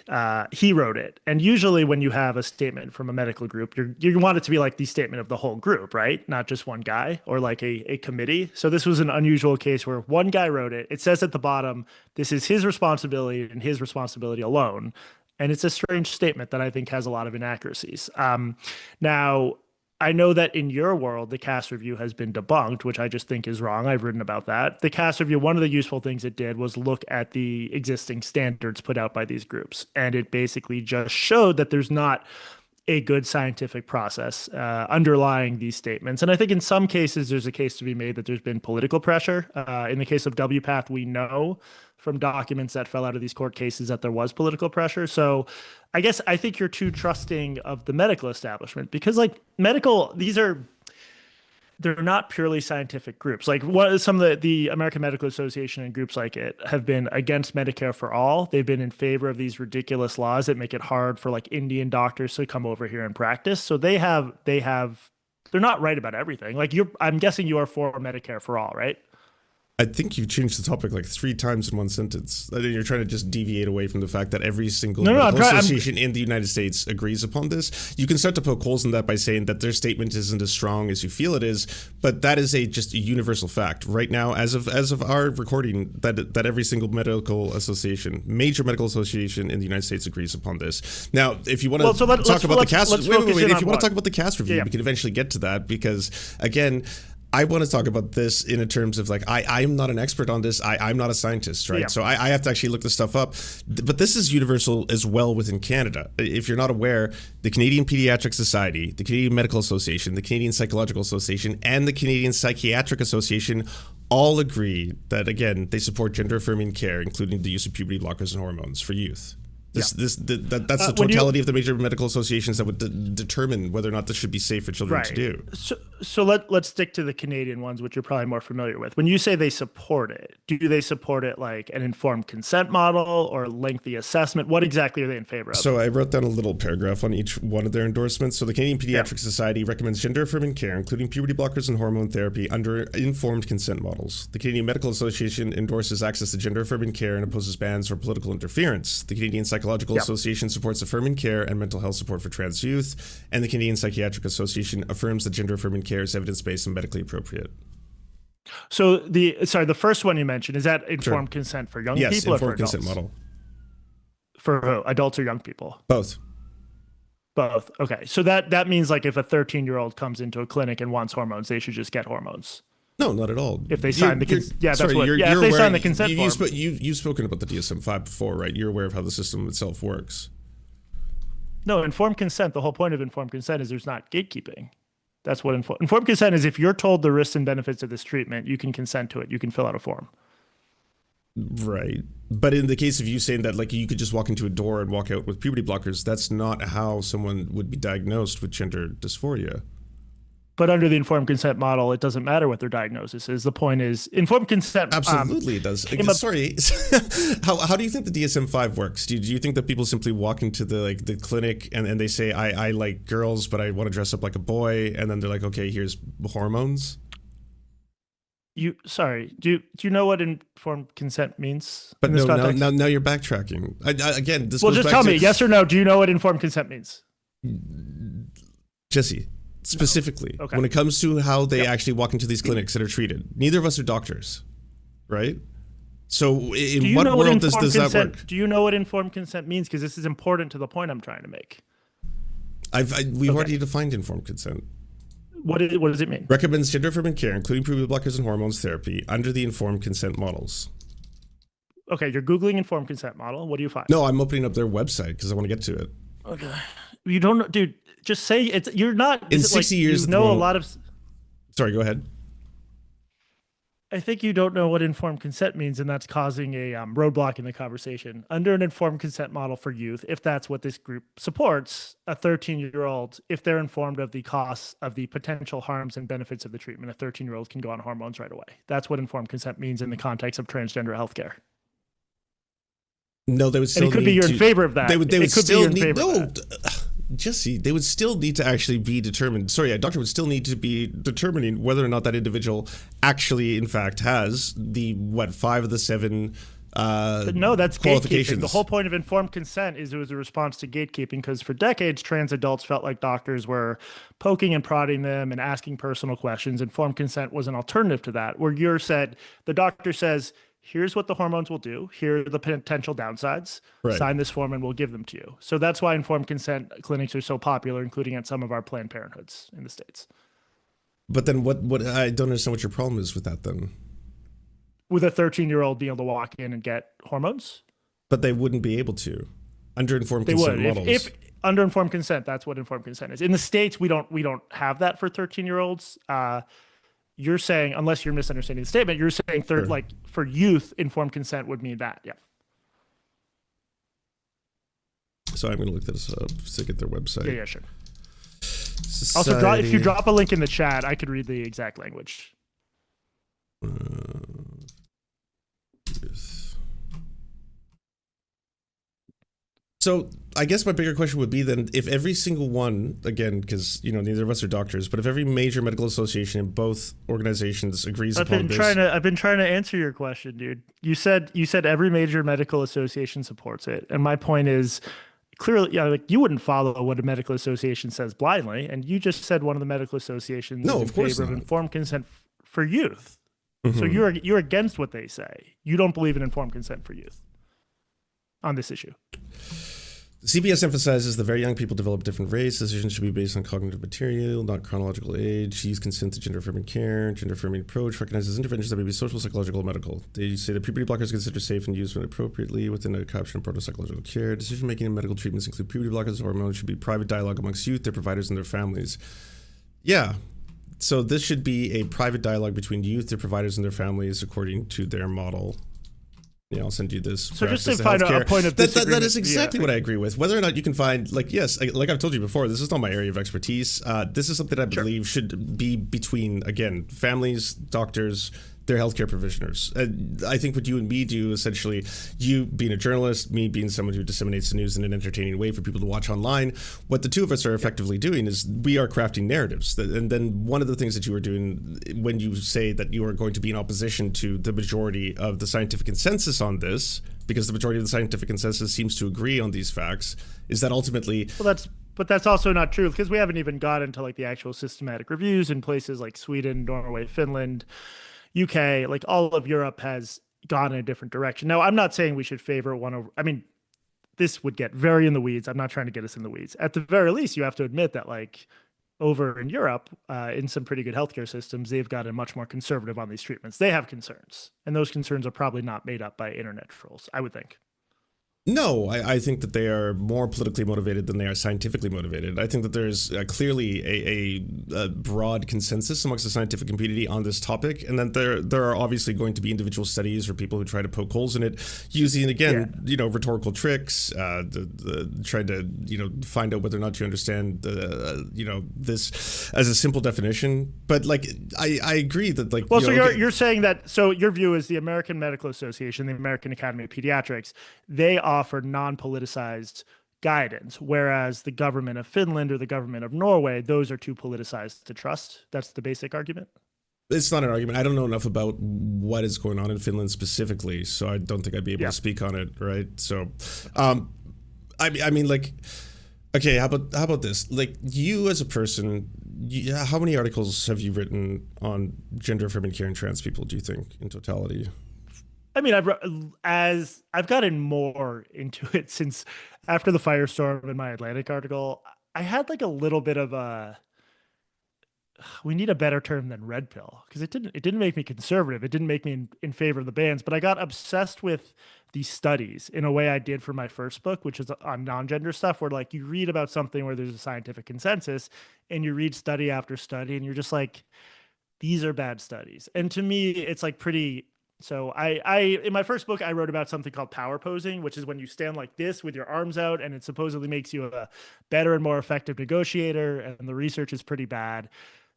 he wrote it. And usually when you have a statement from a medical group, you want it to be like the statement of the whole group, right? Not just one guy or like a committee. So this was an unusual case where one guy wrote it. It says at the bottom, this is his responsibility and his responsibility alone. And it's a strange statement that I think has a lot of inaccuracies. Now, I know that in your world, the CAS review has been debunked, which I just think is wrong. I've written about that. The CAS review, one of the useful things it did was look at the existing standards put out by these groups. And it basically just showed that there's not a good scientific process underlying these statements. And I think in some cases, there's a case to be made that there's been political pressure. In the case of WPATH, we know from documents that fell out of these court cases that there was political pressure. So I guess I think you're too trusting of the medical establishment because like they're not purely scientific groups. Like some of the American Medical Association and groups like it have been against Medicare for all. They've been in favor of these ridiculous laws that make it hard for like Indian doctors to come over here and practice. So they're not right about everything. Like I'm guessing you are for Medicare for all, right? I think you've changed the topic like 3 times in one sentence. I think you're trying to just deviate away from the fact that every single medical association in the United States agrees upon this. You can start to poke holes in that by saying that their statement isn't as strong as you feel it is, but that is just a universal fact. Right now, as of our recording, that every single medical association, major medical association in the United States agrees upon this. Now, if you want to talk about the CAS review, if you want to talk about the CAS review, we can eventually get to that because, again, I want to talk about this in terms of like, I'm not an expert on this. I'm not a scientist, right? Yeah. So I have to actually look this stuff up. But this is universal as well within Canada. If you're not aware, the Canadian Pediatric Society, the Canadian Medical Association, the Canadian Psychological Association, and the Canadian Psychiatric Association all agree that, again, they support gender affirming care, including the use of puberty blockers and hormones for youth. That's the totality of the major medical associations that would determine whether or not this should be safe for children to do. So let's stick to the Canadian ones, which you're probably more familiar with. When you say they support it, do they support it like an informed consent model or lengthy assessment? What exactly are they in favor of? So I wrote down a little paragraph on each one of their endorsements. So the Canadian Pediatric Society recommends gender-affirming care, including puberty blockers and hormone therapy, under informed consent models. The Canadian Medical Association endorses access to gender-affirming care and opposes bans for political interference. The Canadian Psychological Association supports affirming care and mental health support for trans youth. And the Canadian Psychiatric Association affirms that gender-affirming care is evidence-based and medically appropriate. So the first one you mentioned, is that informed consent for young people or for adults? Yes, informed consent model. For who? Adults or young people? Both. Both. Okay. So that means like if a 13-year-old comes into a clinic and wants hormones, they should just get hormones. No, not at all. If they sign the consent, if they sign the consent form. You've spoken about the DSM-5 before, right? You're aware of how the system itself works. No, informed consent. The whole point of informed consent is there's not gatekeeping. That's what informed consent is. If you're told the risks and benefits of this treatment, you can consent to it. You can fill out a form. Right. But in the case of you saying that, like, you could just walk into a door and walk out with puberty blockers, that's not how someone would be diagnosed with gender dysphoria. But under the informed consent model, it doesn't matter what their diagnosis is. The point is, informed consent. Absolutely, it does. Sorry, how do you think the DSM-5 works? Do you think that people simply walk into the clinic and they say, I like girls, but I want to dress up like a boy, and then they're like, okay, here's hormones? Do you know what informed consent means? But no, now you're backtracking. Again, this. Well, just tell me, yes or no. Do you know what informed consent means? Jesse. Specifically, when it comes to how they actually walk into these clinics that are treated, neither of us are doctors, right? So in what world does that work? Do you know what informed consent means? Because this is important to the point I'm trying to make. We've already defined informed consent. What does it mean? Recommends gender-affirming care, including puberty blockers and hormones therapy, under the informed consent models. Okay, you're Googling informed consent model. What do you find? No, I'm opening up their website because I want to get to it. Okay. You don't know, dude. Just say it's. You're not. In 60 years, you know a lot of. Sorry, go ahead. I think you don't know what informed consent means, and that's causing a roadblock in the conversation. Under an informed consent model for youth, if that's what this group supports, a 13-year-old, if they're informed of the costs of the potential harms and benefits of the treatment, a 13-year-old can go on hormones right away. That's what informed consent means in the context of transgender healthcare. No, they would still. And it could be you're in favor of that. They would still need. No. Jesse, they would still need to actually be determined. Sorry, a doctor would still need to be determining whether or not that individual actually, in fact, has the 5 of the 7 no, that's qualifications. Gatekeeping. The whole point of informed consent is it was a response to gatekeeping, because for decades, trans adults felt like doctors were poking and prodding them and asking personal questions. Informed consent was an alternative to that, where the doctor says, here's what the hormones will do. Here are the potential downsides. Right. Sign this form and we'll give them to you. So that's why informed consent clinics are so popular, including at some of our Planned Parenthoods in the States. But then what I don't understand what your problem is with that then. With a 13-year-old being able to walk in and get hormones? But they wouldn't be able to. Under informed consent models. If under informed consent, that's what informed consent is. In the States, we don't have that for 13-year-olds. You're saying, unless you're misunderstanding the statement, you're saying like for youth, informed consent would mean that. Yeah. So I'm going to look this up to get their website. Yeah, sure. Also, if you drop a link in the chat, I could read the exact language. So I guess my bigger question would be then, if every single one, again, because neither of us are doctors, but if every major medical association in both organizations agrees upon this. I've been trying to answer your question, dude. You said every major medical association supports it, and my point is clearly, you wouldn't follow what a medical association says blindly, and you just said one of the medical associations is in favor of informed consent for youth. Mm-hmm. So you're against what they say. You don't believe in informed consent for youth on this issue. CPS emphasizes that very young people develop different race. Decisions should be based on cognitive material, not chronological age. Use consent to gender-affirming care. Gender-affirming approach recognizes interventions that may be social, psychological, or medical. They say that puberty blockers are considered safe and used when appropriately within a caption of proto-psychological care. Decision-making in medical treatments include puberty blockers. Hormones should be private dialogue amongst youth, their providers, and their families. Yeah. So this should be a private dialogue between youth, their providers, and their families according to their model. Yeah, I'll send you this So just to practice of find a healthcare. point of disagreement. That is exactly what I agree with. Whether or not you can find, like, yes, like I've told you before, this is not my area of expertise. This is something I believe should be between, again, families, doctors, their healthcare providers. I think what you and me do, essentially, you being a journalist, me being someone who disseminates the news in an entertaining way for people to watch online, what the two of us are effectively doing is we are crafting narratives. And then one of the things that you are doing when you say that you are going to be in opposition to the majority of the scientific consensus on this, because the majority of the scientific consensus seems to agree on these facts, is that ultimately... But that's also not true, because we haven't even got into like the actual systematic reviews in places like Sweden, Norway, Finland, UK, like all of Europe has gone in a different direction. Now, I'm not saying we should favor one over, I mean, this would get very in the weeds. I'm not trying to get us in the weeds. At the very least, you have to admit that like over in Europe, in some pretty good healthcare systems, they've gotten much more conservative on these treatments. They have concerns, and those concerns are probably not made up by internet trolls, I would think. No, I think that they are more politically motivated than they are scientifically motivated. I think that there's clearly a broad consensus amongst the scientific community on this topic, and then there are obviously going to be individual studies or people who try to poke holes in it, using, again, rhetorical tricks, trying to, find out whether or not you understand, this as a simple definition. But, like, I agree that, like... Well, so you're saying that, so your view is the American Medical Association, the American Academy of Pediatrics, they offer non-politicized guidance, whereas the government of Finland or the government of Norway, those are too politicized to trust. That's the basic argument. It's not an argument. I don't know enough about what is going on in Finland specifically, so I don't think I'd be able to speak on it, right? So, I mean, like, okay, how about this? Like, you as a person, how many articles have you written on gender affirming care and trans people, do you think, in totality? I mean, I've gotten more into it since after the firestorm in my Atlantic article. I had like a little bit of we need a better term than red pill, because it didn't make me conservative. It didn't make me in favor of the bans, but I got obsessed with these studies in a way I did for my first book, which is on non-gender stuff, where like you read about something where there's a scientific consensus and you read study after study and you're just like, these are bad studies. And to me, it's like pretty... So I in my first book, I wrote about something called power posing, which is when you stand like this with your arms out, and it supposedly makes you a better and more effective negotiator. And the research is pretty bad.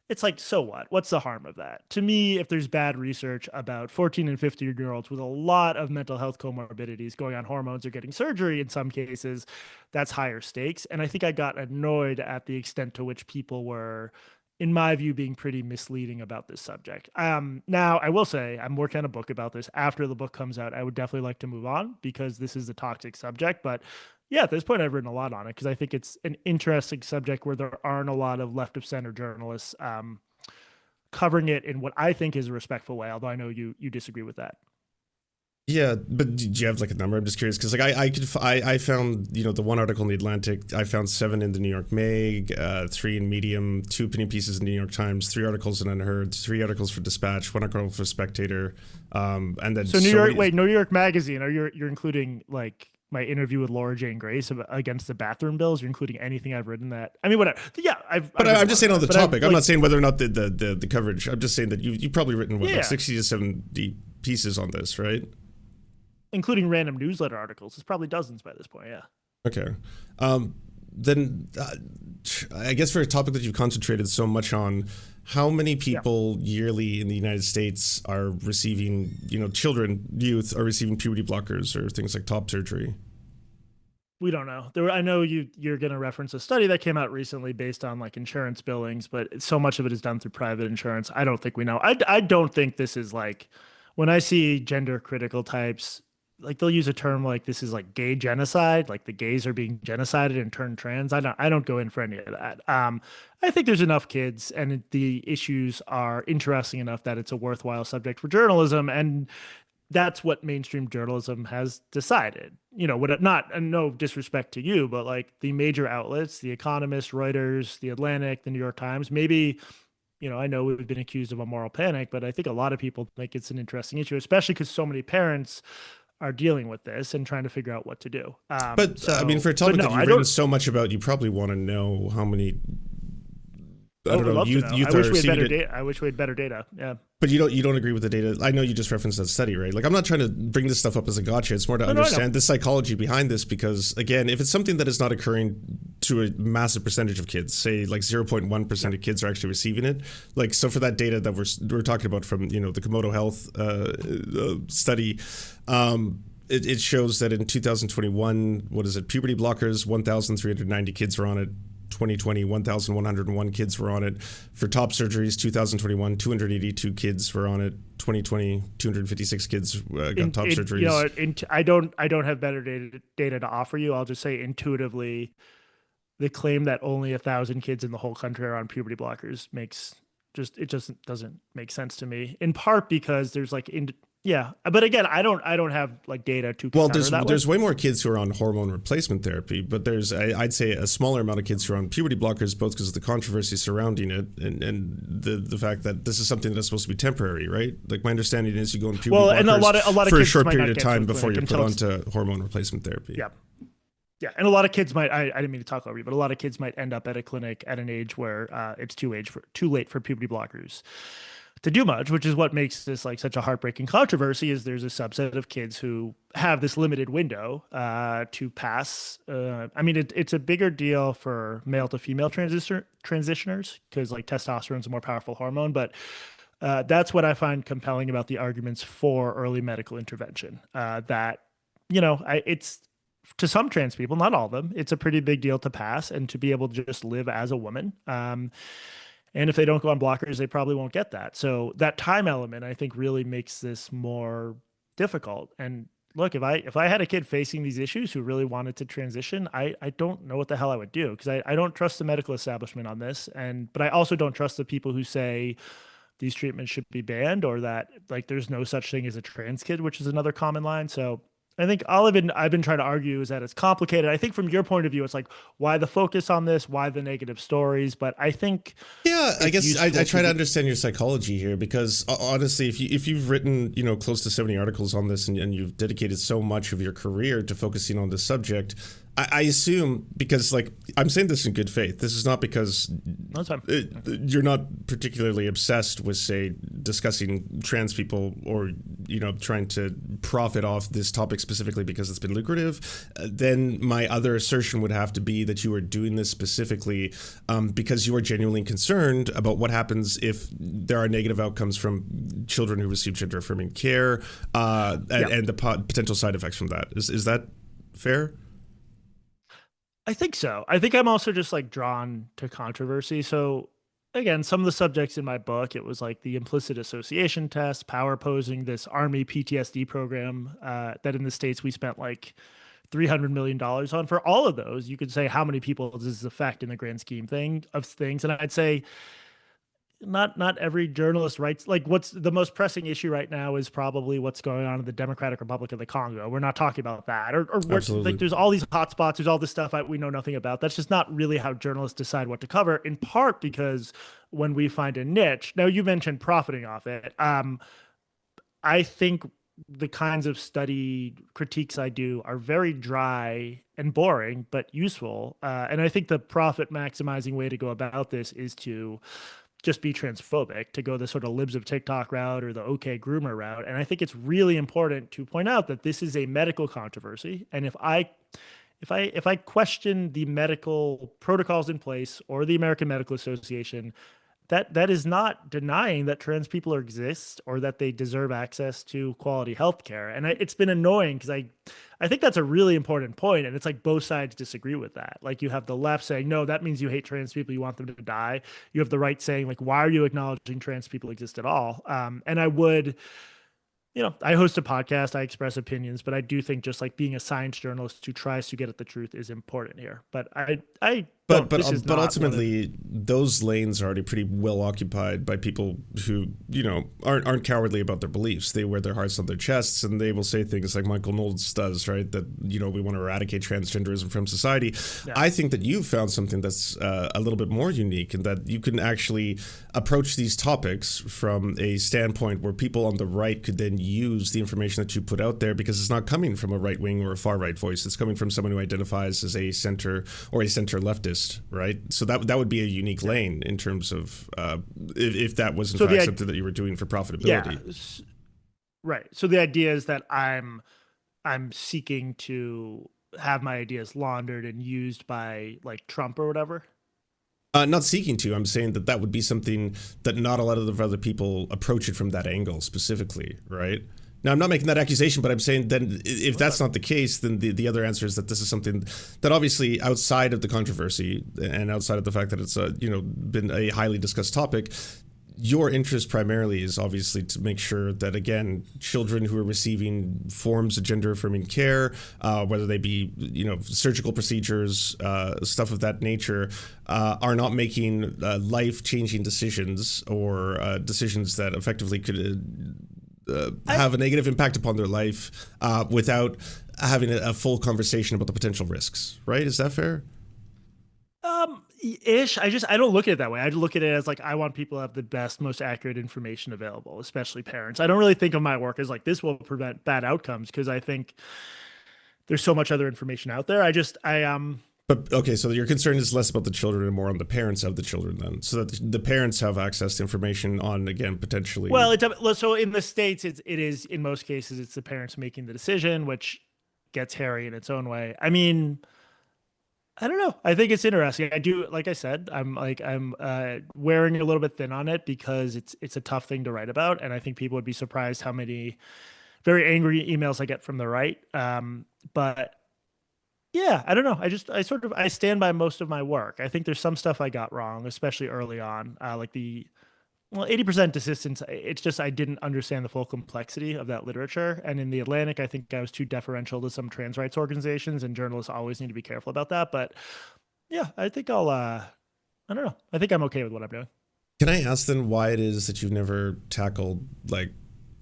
It's like, so what? What's the harm of that? To me, if there's bad research about 14 and 15-year-olds with a lot of mental health comorbidities, going on hormones or getting surgery in some cases, that's higher stakes. And I think I got annoyed at the extent to which people were, in my view, being pretty misleading about this subject. Now, I will say I'm working on a book about this. After the book comes out, I would definitely like to move on, because this is a toxic subject. But yeah, at this point, I've written a lot on it because I think it's an interesting subject where there aren't a lot of left of center journalists covering it in what I think is a respectful way, although I know you disagree with that. Yeah, but do you have like a number? I'm just curious, because like I found, the one article in the Atlantic, I found 7 in the New York Meg, 3 in Medium, 2 opinion pieces in the New York Times, 3 articles in Unheard, 3 articles for Dispatch, 1 article for Spectator, and then so New York Magazine, you're including like my interview with Laura Jane Grace against the bathroom bills? You're including anything I've written that? I mean, whatever. Yeah, I'm just saying on the topic. I'm not saying whether or not the coverage. I'm just saying that you've probably written like 60 to 70 pieces on this, right? Including random newsletter articles. It's probably dozens by this point, yeah. Okay. Then I guess for a topic that you've concentrated so much on, how many people yearly in the United States are receiving, youth are receiving puberty blockers or things like top surgery? We don't know. I know you're going to reference a study that came out recently based on like insurance billings, but so much of it is done through private insurance. I don't think we know. I don't think this is like, when I see gender critical types, like they'll use a term like this is like gay genocide, like the gays are being genocided and turned trans. I don't go in for any of that. I think there's enough kids and the issues are interesting enough that it's a worthwhile subject for journalism. And that's what mainstream journalism has decided. And no disrespect to you, but like the major outlets, The Economist, Reuters, The Atlantic, The New York Times, maybe, I know we've been accused of a moral panic, but I think a lot of people think it's an interesting issue, especially because so many parents are dealing with this and trying to figure out what to do. I mean, for a topic that you've written so much about, you probably want to know how many I don't would know, love to know. youth I are wish we had receiving better it. data. I wish we had better data. Yeah. But you don't agree with the data. I know you just referenced that study, right? Like, I'm not trying to bring this stuff up as a gotcha. It's more to understand the psychology behind this, because again, if it's something that is not occurring to a massive percentage of kids, say like 0.1% of kids are actually receiving it. Like, so for that data that we're talking about from, the Komodo Health study, it shows that in 2021, puberty blockers, 1,390 kids were on it. 2020, 1,101 kids were on it. For top surgeries, 2021, 282 kids were on it. 2020, 256 kids got top surgeries. I don't have better data to offer you. I'll just say intuitively, the claim that only 1,000 kids in the whole country are on puberty blockers doesn't make sense to me. In part because there's but again, I don't have like data to. Well, there's way more kids who are on hormone replacement therapy, but there's I'd say a smaller amount of kids who are on puberty blockers, both because of the controversy surrounding it and the fact that this is something that's supposed to be temporary, right? Like, my understanding is you go on puberty blockers and a lot of for a kids short might period not of get time to the before you're clinic put onto hormone replacement therapy. Yeah. Yeah, and a lot of kids might. I didn't mean to talk over you, but a lot of kids might end up at a clinic at an age where it's too late for puberty blockers to do much, which is what makes this like such a heartbreaking controversy. Is there's a subset of kids who have this limited window to pass. I mean, it's a bigger deal for male to female transitioners because like testosterone is a more powerful hormone, but that's what I find compelling about the arguments for early medical intervention. It's to some trans people, not all of them, it's a pretty big deal to pass and to be able to just live as a woman. And if they don't go on blockers, they probably won't get that. So that time element, I think, really makes this more difficult. And look, if I had a kid facing these issues who really wanted to transition, I don't know what the hell I would do, because I don't trust the medical establishment on this. But I also don't trust the people who say these treatments should be banned, or that like there's no such thing as a trans kid, which is another common line. So I think all I've been trying to argue is that it's complicated. I think from your point of view, it's like, why the focus on this? Why the negative stories? But I think, I guess I try to understand your psychology here, because honestly, if you've written close to 70 articles on this and you've dedicated so much of your career to focusing on this subject, I assume, because like I'm saying this in good faith, this is not because you're not particularly obsessed with, say, discussing trans people or trying to profit off this topic specifically because it's been lucrative. Then my other assertion would have to be that you are doing this specifically because you are genuinely concerned about what happens if there are negative outcomes from children who receive gender affirming care and the potential side effects from that. Is that fair? I think so. I think I'm also just like drawn to controversy. So again, some of the subjects in my book, it was like the implicit association test, power posing, this Army PTSD program that in the States we spent like $300 million on. For all of those, you could say how many people does this affect in the grand scheme of things. And I'd say not every journalist writes, like, what's the most pressing issue right now is probably what's going on in the Democratic Republic of the Congo. We're not talking about that. Or like there's all these hotspots, there's all this stuff we know nothing about. That's just not really how journalists decide what to cover, in part because when we find a niche, now you mentioned profiting off it. I think the kinds of study critiques I do are very dry and boring, but useful. And I think the profit maximizing way to go about this is to just be transphobic, to go the sort of libs of TikTok route or the OK groomer route. And I think it's really important to point out that this is a medical controversy. And if I question the medical protocols in place or the American Medical Association, that is not denying that trans people exist or that they deserve access to quality health care. And it's been annoying because I think that's a really important point. And it's like both sides disagree with that. Like you have the left saying, no, that means you hate trans people, you want them to die. You have the right saying, like, why are you acknowledging trans people exist at all? And I would, I host a podcast, I express opinions, but I do think just like being a science journalist who tries to get at the truth is important here. But But ultimately, those lanes are already pretty well occupied by people who, aren't cowardly about their beliefs. They wear their hearts on their chests, and they will say things like Michael Knowles does, right? That, we want to eradicate transgenderism from society. Yeah. I think that you've found something that's a little bit more unique, in that you can actually approach these topics from a standpoint where people on the right could then use the information that you put out there, because it's not coming from a right wing or a far right voice. It's coming from someone who identifies as a center or a center leftist. desist, right? So that would be a unique lane in terms of if that was in So fact the something that you were doing for yeah, profitability. right. So the idea is that I'm seeking to have my ideas laundered and used by like Trump or whatever. Not seeking to. I'm saying that that would be something that not a lot of other people approach it from that angle specifically, right? Now, I'm not making that accusation, but I'm saying then if that's Okay. not the case, then the other answer is that this is something that obviously outside of the controversy and outside of the fact that it's been a highly discussed topic, your interest primarily is obviously to make sure that, again, children who are receiving forms of gender affirming care, whether they be surgical procedures, stuff of that nature, are not making life changing decisions or decisions that effectively could I have a negative impact upon their life without having a full conversation about the potential risks, right? Is that fair? ish. I don't look at it that way. I look at it as like I want people to have the best, most accurate information available, especially parents. I don't really think of my work as like this will prevent bad outcomes because I think there's so much other information out there. I But okay, so your concern is less about the children and more on the parents of the children, then, so that the parents have access to information on, again, potentially. well, so in the States it is in most cases it's the parents making the decision, which gets hairy in its own way. I mean, I don't know. I think it's interesting. I do, like I said, I'm wearing a little bit thin on it because it's a tough thing to write about, and I think people would be surprised how many very angry emails I get from the right. But yeah, I don't know. I stand by most of my work. I think there's some stuff I got wrong, especially early on, like the 80% desistance. It's just I didn't understand the full complexity of that literature. And in the Atlantic, I think I was too deferential to some trans rights organizations, and journalists always need to be careful about that. But yeah, I think I don't know. I think I'm okay with what I'm doing. Can I ask then why it is that you've never tackled like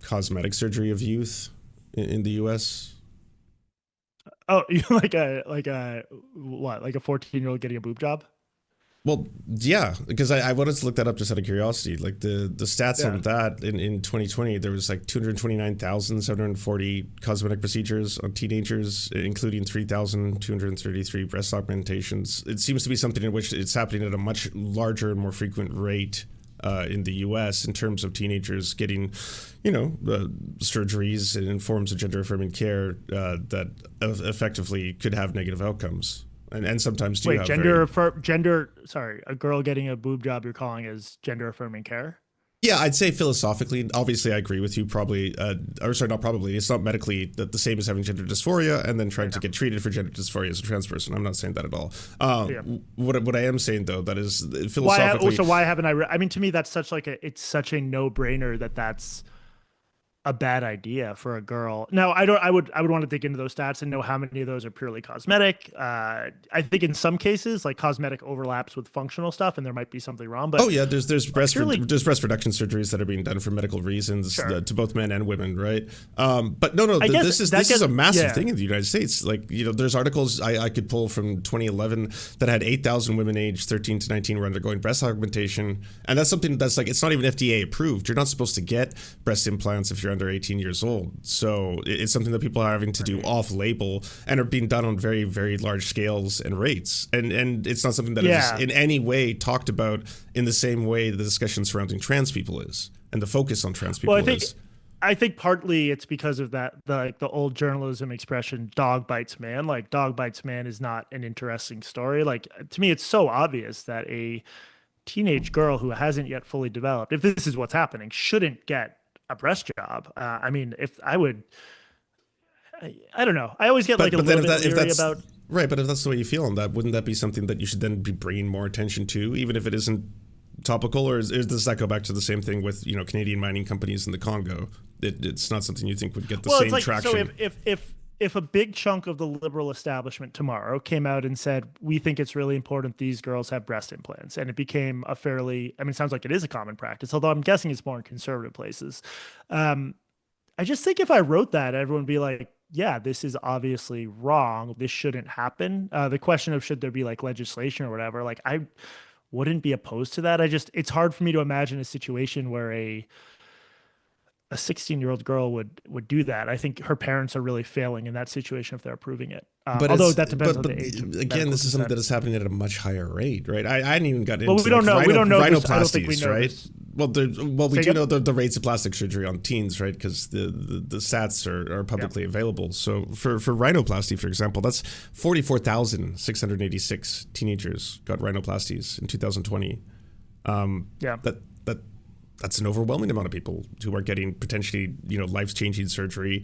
cosmetic surgery of youth in the U.S.? Oh, you like a what? Like a 14-year-old getting a boob job? Well, yeah, because I wanted to look that up just out of curiosity. Like the stats Yeah. on that in 2020, there was like 229,740 cosmetic procedures on teenagers, including 3,233 breast augmentations. It seems to be something in which it's happening at a much larger and more frequent rate in the U.S. in terms of teenagers getting, surgeries and forms of gender affirming care that effectively could have negative outcomes. And sometimes do Wait, have very. sorry, a girl getting a boob job you're calling as gender affirming care? Yeah, I'd say philosophically, obviously, I agree with you. Probably, or sorry, not probably. It's not medically the same as having gender dysphoria and then I trying to know. get treated for gender dysphoria as a trans person. I'm not saying that at all. Yeah. What I am saying though, that is Why philosophically. also why haven't I mean to me that's such like it's such a no-brainer that's a bad idea for a girl. Now, I don't. I would want to dig into those stats and know how many of those are purely cosmetic. I think in some cases, like cosmetic overlaps with functional stuff, and there might be something wrong. Oh But yeah, purely, there's breast reduction surgeries that are being done for medical reasons sure. to both men and women, right? But no, I guess that this is gets a massive yeah. thing in the United States. Like there's articles I could pull from 2011 that had 8,000 women aged 13 to 19 were undergoing breast augmentation, and that's something that's like it's not even FDA approved. You're not supposed to get breast implants if you're under 18 years old. So it's something that people are having to do off label and are being done on very, very large scales and rates. And it's not something that is Yeah. in any way talked about in the same way the discussion surrounding trans people is and the focus on trans Well, people is. I think partly it's because of that the old journalism expression dog bites man. Like dog bites man is not an interesting story. Like to me it's so obvious that a teenage girl who hasn't yet fully developed, if this is what's happening, shouldn't get a breast job. I mean, if I would I don't know. I always get like a But then little bit if leery that's about right, but if that's the way you feel on that, wouldn't that be something that you should then be bringing more attention to, even if it isn't topical, or does that go back to the same thing with Canadian mining companies in the Congo? It's not something you think would get the well, it's same like so traction. if a big chunk of the liberal establishment tomorrow came out and said we think it's really important these girls have breast implants, and it became a fairly, I mean, it sounds like it is a common practice, although I'm guessing it's more in conservative places. Um, I just think if I wrote that, everyone would be like, yeah, this is obviously wrong. This shouldn't happen. The question of should there be like legislation or whatever, like I wouldn't be opposed to that. It's hard for me to imagine a situation where a 16-year-old girl would do that. I think her parents are really failing in that situation if they're approving it. But Although it's that depends on but the age of again, medical this is something consent. that is happening at a much higher rate, right? I hadn't even gotten Well, into we don't know. We don't know this. I don't think we rhinoplasties, know right? this. Well, we Say do again? know the rates of plastic surgery on teens, right? Because the stats are publicly available. So for rhinoplasty, for example, that's 44,686 teenagers got rhinoplasties in 2020. Yeah. That's an overwhelming amount of people who are getting potentially, life-changing surgery.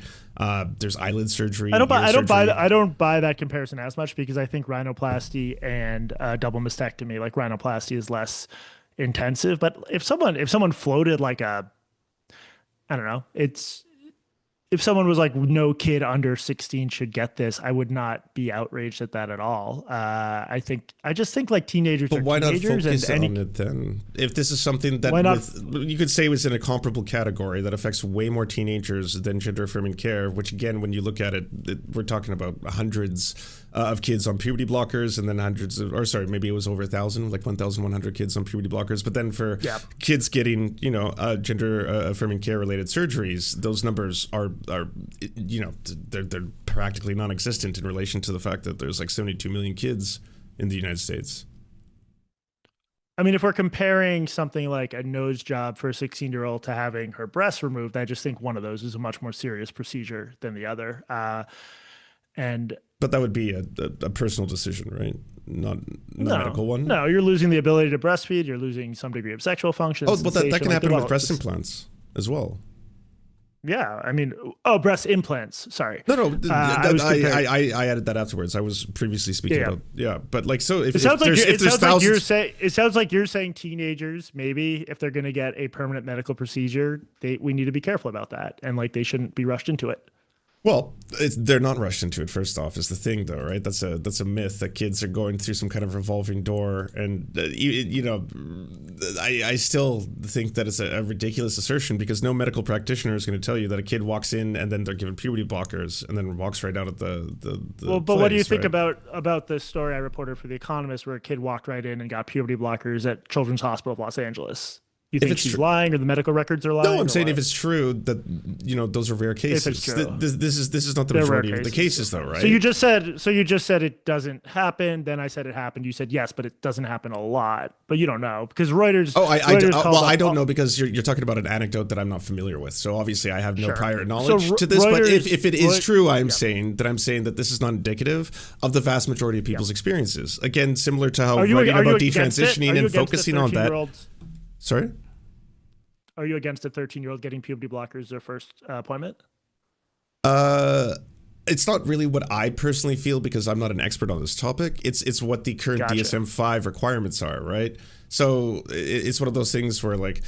There's eyelid surgery. I don't surgery. buy that comparison as much because I think rhinoplasty and double mastectomy, like rhinoplasty, is less intensive. But if someone floated like I don't know, if someone was like, no kid under 16 should get this, I would not be outraged at that at all. I just think like teenagers But are why not teenagers, focus and on it then? If this is something that why not? you could say was in a comparable category that affects way more teenagers than gender affirming care, which again, when you look at it, we're talking about hundreds of kids on puberty blockers, and then maybe it was over 1,000, like 1,100 kids on puberty blockers. But then for kids getting, gender affirming care related surgeries, those numbers are they're practically non-existent in relation to the fact that there's like 72 million kids in the United States. I mean, if we're comparing something like a nose job for a 16-year-old to having her breasts removed, I just think one of those is a much more serious procedure than the other. But that would be a personal decision, right? Not a medical one. No, you're losing the ability to breastfeed. You're losing some degree of sexual function. Oh, but that can happen with breast implants as well. Yeah, I mean, breast implants. Sorry. No. I added that afterwards. I was previously speaking about but like so. If it sounds like you're saying teenagers, maybe if they're going to get a permanent medical procedure, we need to be careful about that, and like they shouldn't be rushed into it. Well, they're not rushed into it. First off, is the thing, though, right? That's a myth that kids are going through some kind of revolving door, and I still think that it's a ridiculous assertion because no medical practitioner is going to tell you that a kid walks in and then they're given puberty blockers and then walks right out of the well, but what do you think about the story I reported for The Economist where a kid walked right in and got puberty blockers at Children's Hospital of Los Angeles? You think she's lying, or the medical records are lying? No, I'm saying if it's true that those are rare cases. If it's true. This is not the majority of the cases, though, right? So you just said it doesn't happen. Then I said it happened. You said yes, but it doesn't happen a lot. But you don't know because Reuters. I don't know because you're talking about an anecdote that I'm not familiar with. So obviously I have no prior knowledge to this. But if it is true, I'm saying that this is not indicative of the vast majority of people's experiences. Again, similar to how writing about detransitioning and focusing on that. Sorry? Are you against a 13-year-old getting puberty blockers their first appointment? It's not really what I personally feel because I'm not an expert on this topic. It's what the current DSM-5 requirements are, right? So it's one of those things where like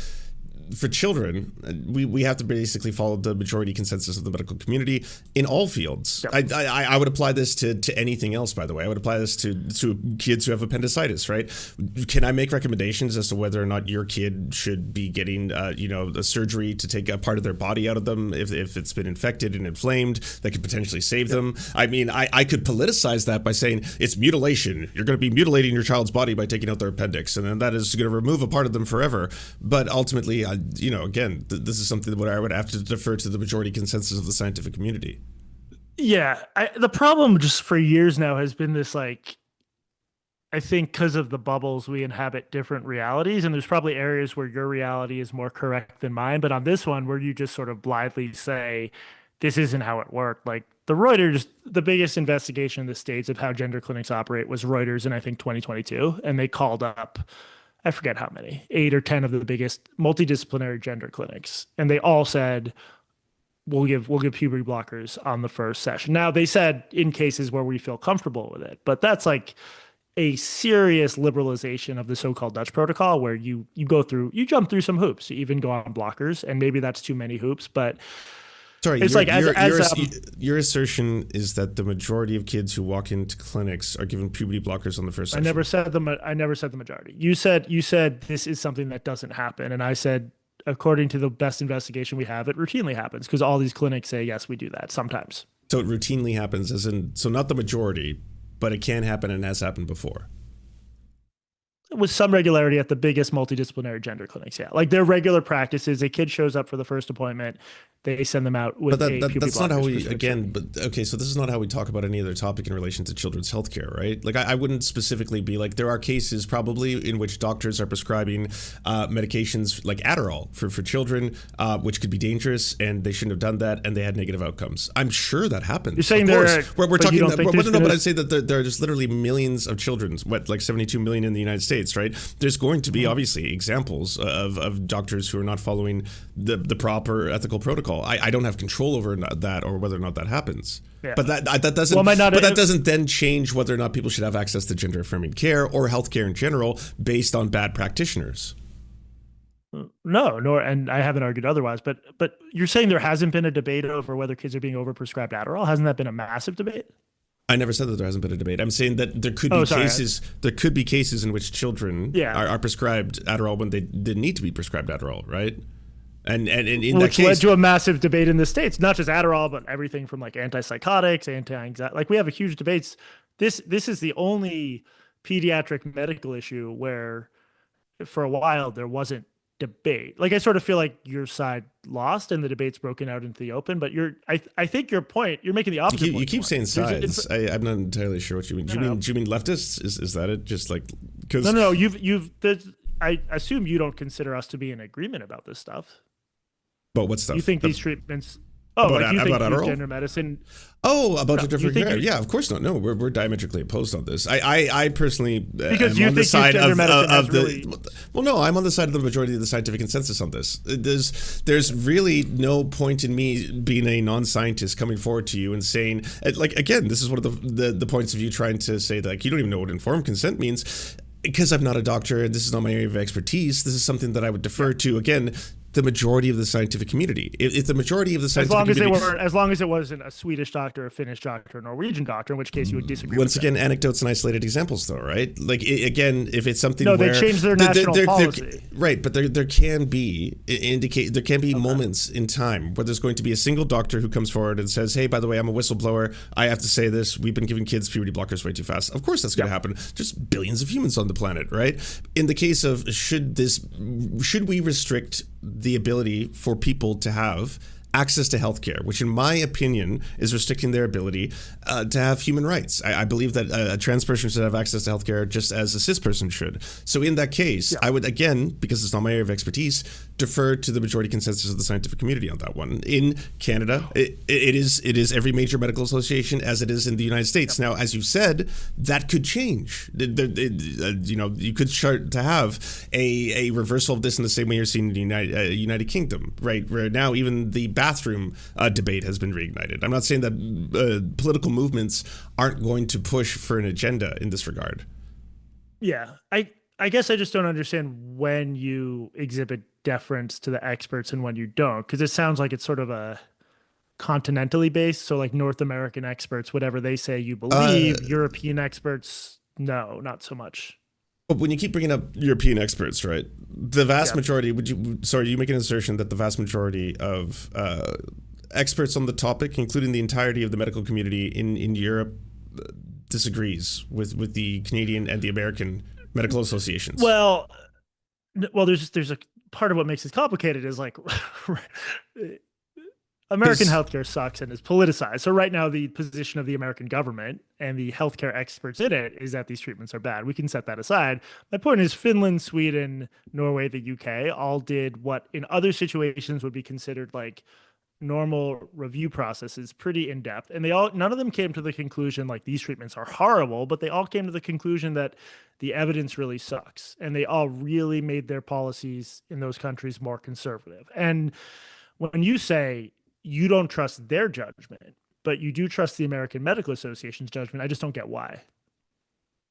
for children, we have to basically follow the majority consensus of the medical community in all fields. Yep. I would apply this to anything else, by the way. I would apply this to kids who have appendicitis, right? Can I make recommendations as to whether or not your kid should be getting, a surgery to take a part of their body out of them if it's been infected and inflamed that could potentially save them? I mean, I could politicize that by saying it's mutilation. You're going to be mutilating your child's body by taking out their appendix, and then that is going to remove a part of them forever. But ultimately, again, this is something where I would have to defer to the majority consensus of the scientific community. Yeah. The problem just for years now has been this, like, I think because of the bubbles, we inhabit different realities, and there's probably areas where your reality is more correct than mine. But on this one, where you just sort of blithely say, this isn't how it worked. Like the biggest investigation in the States of how gender clinics operate was Reuters in, I think, 2022. And they called up, I forget how many, 8 or 10 of the biggest multidisciplinary gender clinics. And they all said, we'll give puberty blockers on the first session. Now they said in cases where we feel comfortable with it, but that's like a serious liberalization of the so-called Dutch protocol where you jump through some hoops, you even go on blockers, and maybe that's too many hoops, but sorry, it's your assertion is that the majority of kids who walk into clinics are given puberty blockers on the first session. I never said the majority. You said this is something that doesn't happen, and I said according to the best investigation we have, it routinely happens because all these clinics say yes, we do that sometimes. So it routinely happens, so not the majority, but it can happen and has happened before. with some regularity at the biggest multidisciplinary gender clinics. Yeah, like their regular practice is a kid shows up for the first appointment, they send them out But with a puberty that's not how blockers we, prescription. again, but okay, so this is not how we talk about any other topic in relation to children's healthcare, right? Like, I wouldn't specifically be like, there are cases probably in which doctors are prescribing medications like Adderall for children, which could be dangerous, and they shouldn't have done that, and they had negative outcomes. I'm sure that happens. You're saying of there course. are, We're but you talking, don't think there's no, been but a, I'd say that there are just literally millions of children, like 72 million in the United States, right? There's going to be obviously examples of doctors who are not following the proper ethical protocol. I don't have control over that or whether or not that happens. Yeah. But that doesn't. Well, might not- but that doesn't then change whether or not people should have access to gender affirming care or healthcare in general based on bad practitioners. No, nor, and I haven't argued otherwise. But you're saying there hasn't been a debate over whether kids are being overprescribed Adderall? Hasn't that been a massive debate? I never said that there hasn't been a debate. I'm saying that there could be cases. There could be cases in which children are prescribed Adderall when they didn't need to be prescribed Adderall, right? And in Which that case, led to a massive debate in the States, not just Adderall, but everything from like antipsychotics, anti-anxiety. Like we have a huge debates. This is the only pediatric medical issue where for a while there wasn't debate. Like I sort of feel like your side lost and the debate's broken out into the open, but I think your point, you're making the opposite point. You keep saying sides. I'm not entirely sure what you mean. Do you mean leftists? Is that it? Just like, because no, I assume you don't consider us to be in agreement about this stuff. But what stuff? You think these treatments? Oh, like you think gender medicine? Oh, about gender care? Yeah, of course not. No, we're diametrically opposed on this. I personally because am you on the think side gender of medicine the. Really... Well, no, I'm on the side of the majority of the scientific consensus on this. There's really no point in me being a non-scientist coming forward to you and saying, like, again, this is one of the points of you trying to say that like you don't even know what informed consent means. Because I'm not a doctor and this is not my area of expertise, this is something that I would defer to, again, the majority of the scientific community. If the majority of the scientific community... As long as it wasn't a Swedish doctor, a Finnish doctor, a Norwegian doctor, in which case you would disagree Once with again, that. Anecdotes and isolated examples, though, right? Like, again, if it's something no, where... they changed their national policy. Right, but there can be moments in time where there's going to be a single doctor who comes forward and says, hey, by the way, I'm a whistleblower. I have to say this. We've been giving kids puberty blockers way too fast. Of course that's going to happen. There's billions of humans on the planet, right? In the case of should we restrict the ability for people to have access to healthcare, which in my opinion is restricting their ability to have human rights. I believe that a trans person should have access to healthcare just as a cis person should. So in that case, I would, again, because it's not my area of expertise, defer to the majority consensus of the scientific community on that one. In Canada, it is every major medical association as it is in the United States. Now, as you said, that could change. You could start to have a reversal of this in the same way you're seeing in the United Kingdom, right? Where now even the bathroom debate has been reignited. I'm not saying that political movements aren't going to push for an agenda in this regard. Yeah, I guess I just don't understand when you exhibit deference to the experts and when you don't, because it sounds like it's sort of a continentally based. So like North American experts, whatever they say, you believe. European experts, no, not so much. But when you keep bringing up European experts, right? The vast majority, you make an assertion that the vast majority of experts on the topic, including the entirety of the medical community in Europe, disagrees with the Canadian and the American medical associations? Well, there's a part of what makes this complicated is like American healthcare sucks and is politicized. So right now, the position of the American government and the healthcare experts in it is that these treatments are bad. We can set that aside. My point is Finland, Sweden, Norway, the UK all did what in other situations would be considered like normal review processes, pretty in-depth. And none of them came to the conclusion like these treatments are horrible, but they all came to the conclusion that the evidence really sucks. And they all really made their policies in those countries more conservative. And when you say you don't trust their judgment, but you do trust the American Medical Association's judgment, I just don't get why.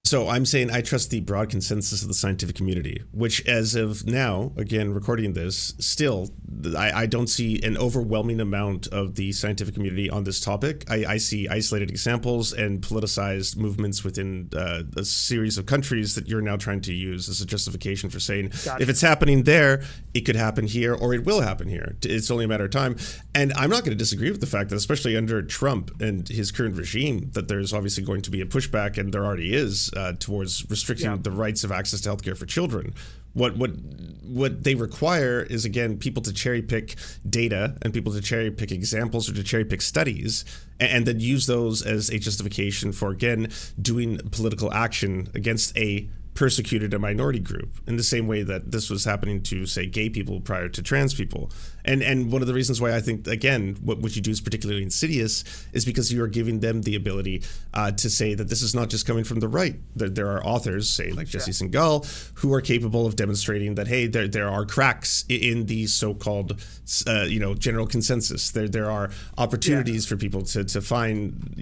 So I'm saying I trust the broad consensus of the scientific community, which as of now, again, recording this, still I don't see an overwhelming amount of the scientific community on this topic. I see isolated examples and politicized movements within a series of countries that you're now trying to use as a justification for saying, Gotcha. if it's happening there, it could happen here, or it will happen here. It's only a matter of time. And I'm not going to disagree with the fact that, especially under Trump and his current regime, that there's obviously going to be a pushback, and there already is, towards restricting the rights of access to healthcare for children. What they require is, again, people to cherry pick data and people to cherry pick examples or to cherry pick studies, and then use those as a justification for, again, doing political action against a persecuted a minority group, in the same way that this was happening to, say, gay people prior to trans people. And one of the reasons why I think, again, what you do is particularly insidious is because you are giving them the ability to say that this is not just coming from the right. There are authors, say, like Jesse Singal, who are capable of demonstrating that, hey, there are cracks in the so-called general consensus. There are opportunities for people to find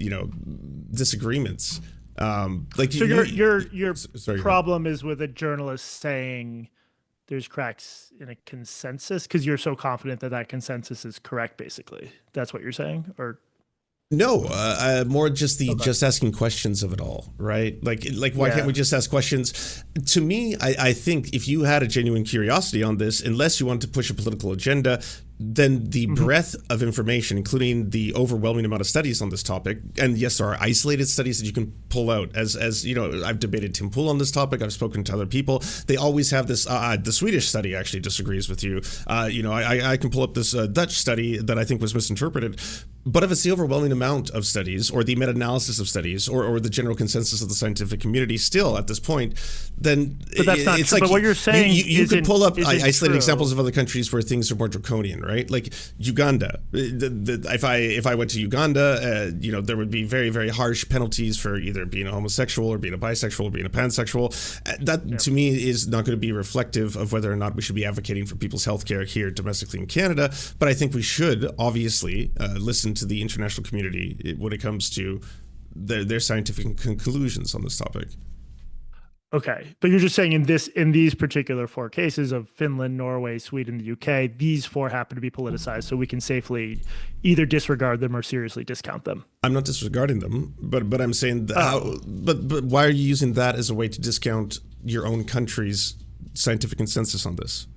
disagreements. Your problem is with a journalist saying there's cracks in a consensus because you're so confident that consensus is correct. Basically, that's what you're saying, or no, more just just asking questions of it all, right? Like why can't we just ask questions? To me, I think if you had a genuine curiosity on this, unless you want to push a political agenda, then the breadth of information, including the overwhelming amount of studies on this topic, and yes, there are isolated studies that you can pull out. As you know, I've debated Tim Pool on this topic. I've spoken to other people. They always have this. The Swedish study actually disagrees with you. I can pull up this Dutch study that I think was misinterpreted. But if it's the overwhelming amount of studies, or the meta-analysis of studies, or the general consensus of the scientific community, still at this point, then that's not it's true. like but what you're saying you could pull up isolated true. examples of other countries where things are more draconian, right? Like Uganda. If I went to Uganda, there would be very, very harsh penalties for either being a homosexual or being a bisexual or being a pansexual. That to me is not going to be reflective of whether or not we should be advocating for people's healthcare here domestically in Canada. But I think we should obviously listen to the international community when it comes to their scientific conclusions on this topic. Okay, but you're just saying in these particular four cases of Finland, Norway, Sweden, the UK, these four happen to be politicized, so we can safely either disregard them or seriously discount them. I'm not disregarding them, but I'm saying but why are you using that as a way to discount your own country's scientific consensus on this?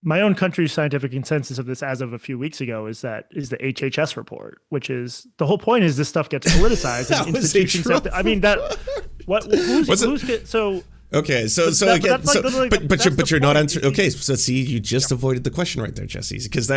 My own country's scientific consensus of this as of a few weeks ago is the HHS report, which is the whole point is this stuff gets politicized. That and was a Trump so okay, but you're not answering. Okay, so see, you just avoided the question right there, Jesse, because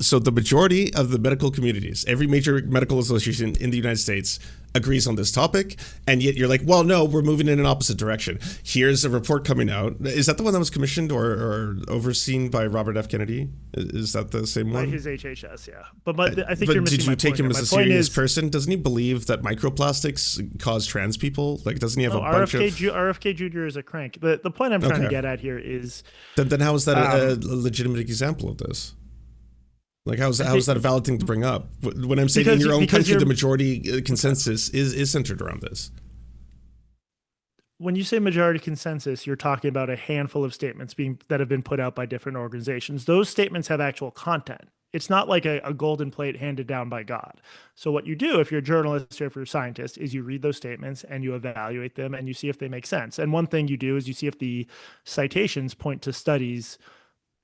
so the majority of the medical communities, every major medical association in the United States agrees on this topic, and yet you're like, well, no, we're moving in an opposite direction. Here's a report coming out. Is that the one that was commissioned or overseen by Robert F. Kennedy? Is that the same one? By his HHS, yeah. But I think you're missing did you my take point him here. as a serious person? Doesn't he believe that microplastics cause trans people? Like, doesn't he have a bunch of... RFK Jr. is a crank. The point I'm trying to get at here is... Then how is that a legitimate example of this? Like, how is that a valid thing to bring up? When I'm saying in your own country, the majority consensus is centered around this. When you say majority consensus, you're talking about a handful of statements that have been put out by different organizations. Those statements have actual content. It's not like a golden plate handed down by God. So what you do if you're a journalist or if you're a scientist is you read those statements and you evaluate them and you see if they make sense. And one thing you do is you see if the citations point to studies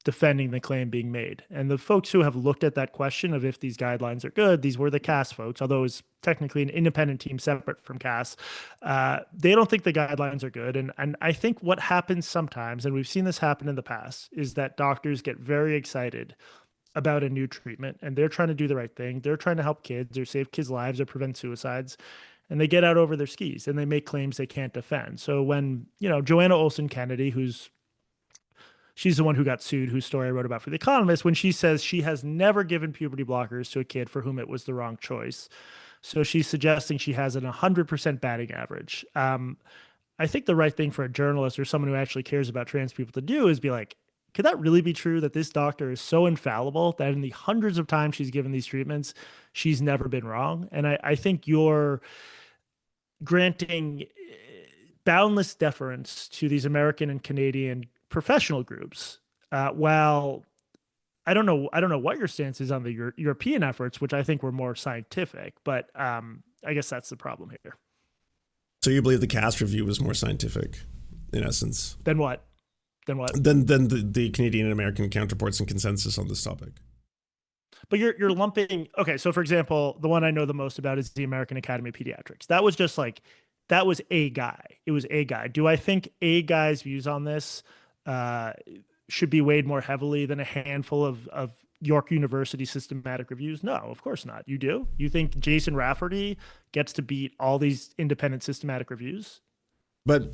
defending the claim being made. And the folks who have looked at that question of if these guidelines are good, these were the CAS folks, although it was technically an independent team separate from CAS. They don't think the guidelines are good. And I think what happens sometimes, and we've seen this happen in the past, is that doctors get very excited about a new treatment and they're trying to do the right thing. They're trying to help kids or save kids' lives or prevent suicides. And they get out over their skis and they make claims they can't defend. So when, Joanna Olsen Kennedy, she's the one who got sued, whose story I wrote about for The Economist, when she says she has never given puberty blockers to a kid for whom it was the wrong choice. So she's suggesting she has an 100% batting average. I think the right thing for a journalist or someone who actually cares about trans people to do is be like, could that really be true that this doctor is so infallible that in the hundreds of times she's given these treatments, she's never been wrong? And I think you're granting boundless deference to these American and Canadian professional groups, while I don't know what your stance is on the European efforts, which I think were more scientific, but I guess that's the problem here. So you believe the CAST review was more scientific, in essence? Then what? Then what? Than the Canadian and American counterparts and consensus on this topic. But you're lumping. Okay, so for example, the one I know the most about is the American Academy of Pediatrics. That was just like, that was a guy. It was a guy. Do I think a guy's views on this should be weighed more heavily than a handful of York University systematic reviews? No, of course not. You do? You think Jason Rafferty gets to beat all these independent systematic reviews? But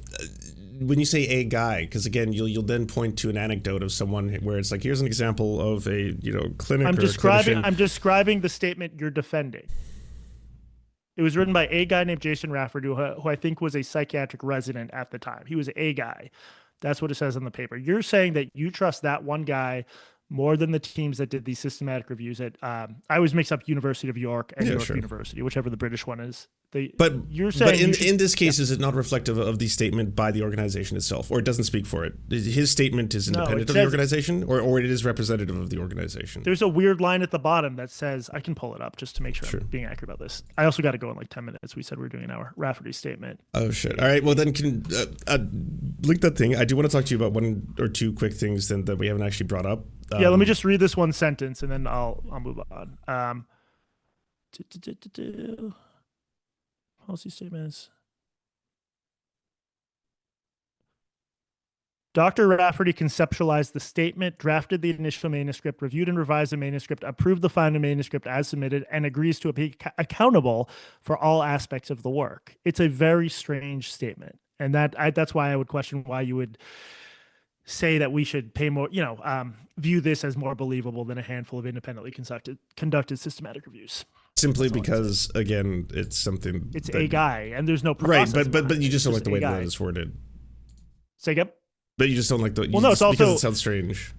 when you say a guy, because again, you'll then point to an anecdote of someone where it's like, here's an example of a clinic. I'm describing the statement you're defending. It was written by a guy named Jason Rafferty, who I think was a psychiatric resident at the time. He was a guy. That's what it says on the paper. You're saying that you trust that one guy more than the teams that did these systematic reviews at, I always mix up University of York and York University, whichever the British one is. But in this case, is it not reflective of the statement by the organization itself, or it doesn't speak for it? His statement is independent of the organization, or it is representative of the organization? There's a weird line at the bottom that saes, I can pull it up just to make sure I'm being accurate about this. I also got to go in like 10 minutes. We said we're doing an hour. Rafferty statement. Oh, shit. All right. Well, then can link that thing. I do want to talk to you about one or two quick things then that we haven't actually brought up. Let me just read this one sentence and then I'll move on. Policy statements. Dr. Rafferty conceptualized the statement, drafted the initial manuscript, reviewed and revised the manuscript, approved the final manuscript as submitted, and agrees to be accountable for all aspects of the work. It's a very strange statement. And that's why I would question why you would say that we should pay more, view this as more believable than a handful of independently conducted systematic reviews. Simply because, again, it's something. It's a guy, and there's no process. Right, but you just don't like the way that is worded. Say again? But you just don't like the. Well, no, it's also because it sounds strange.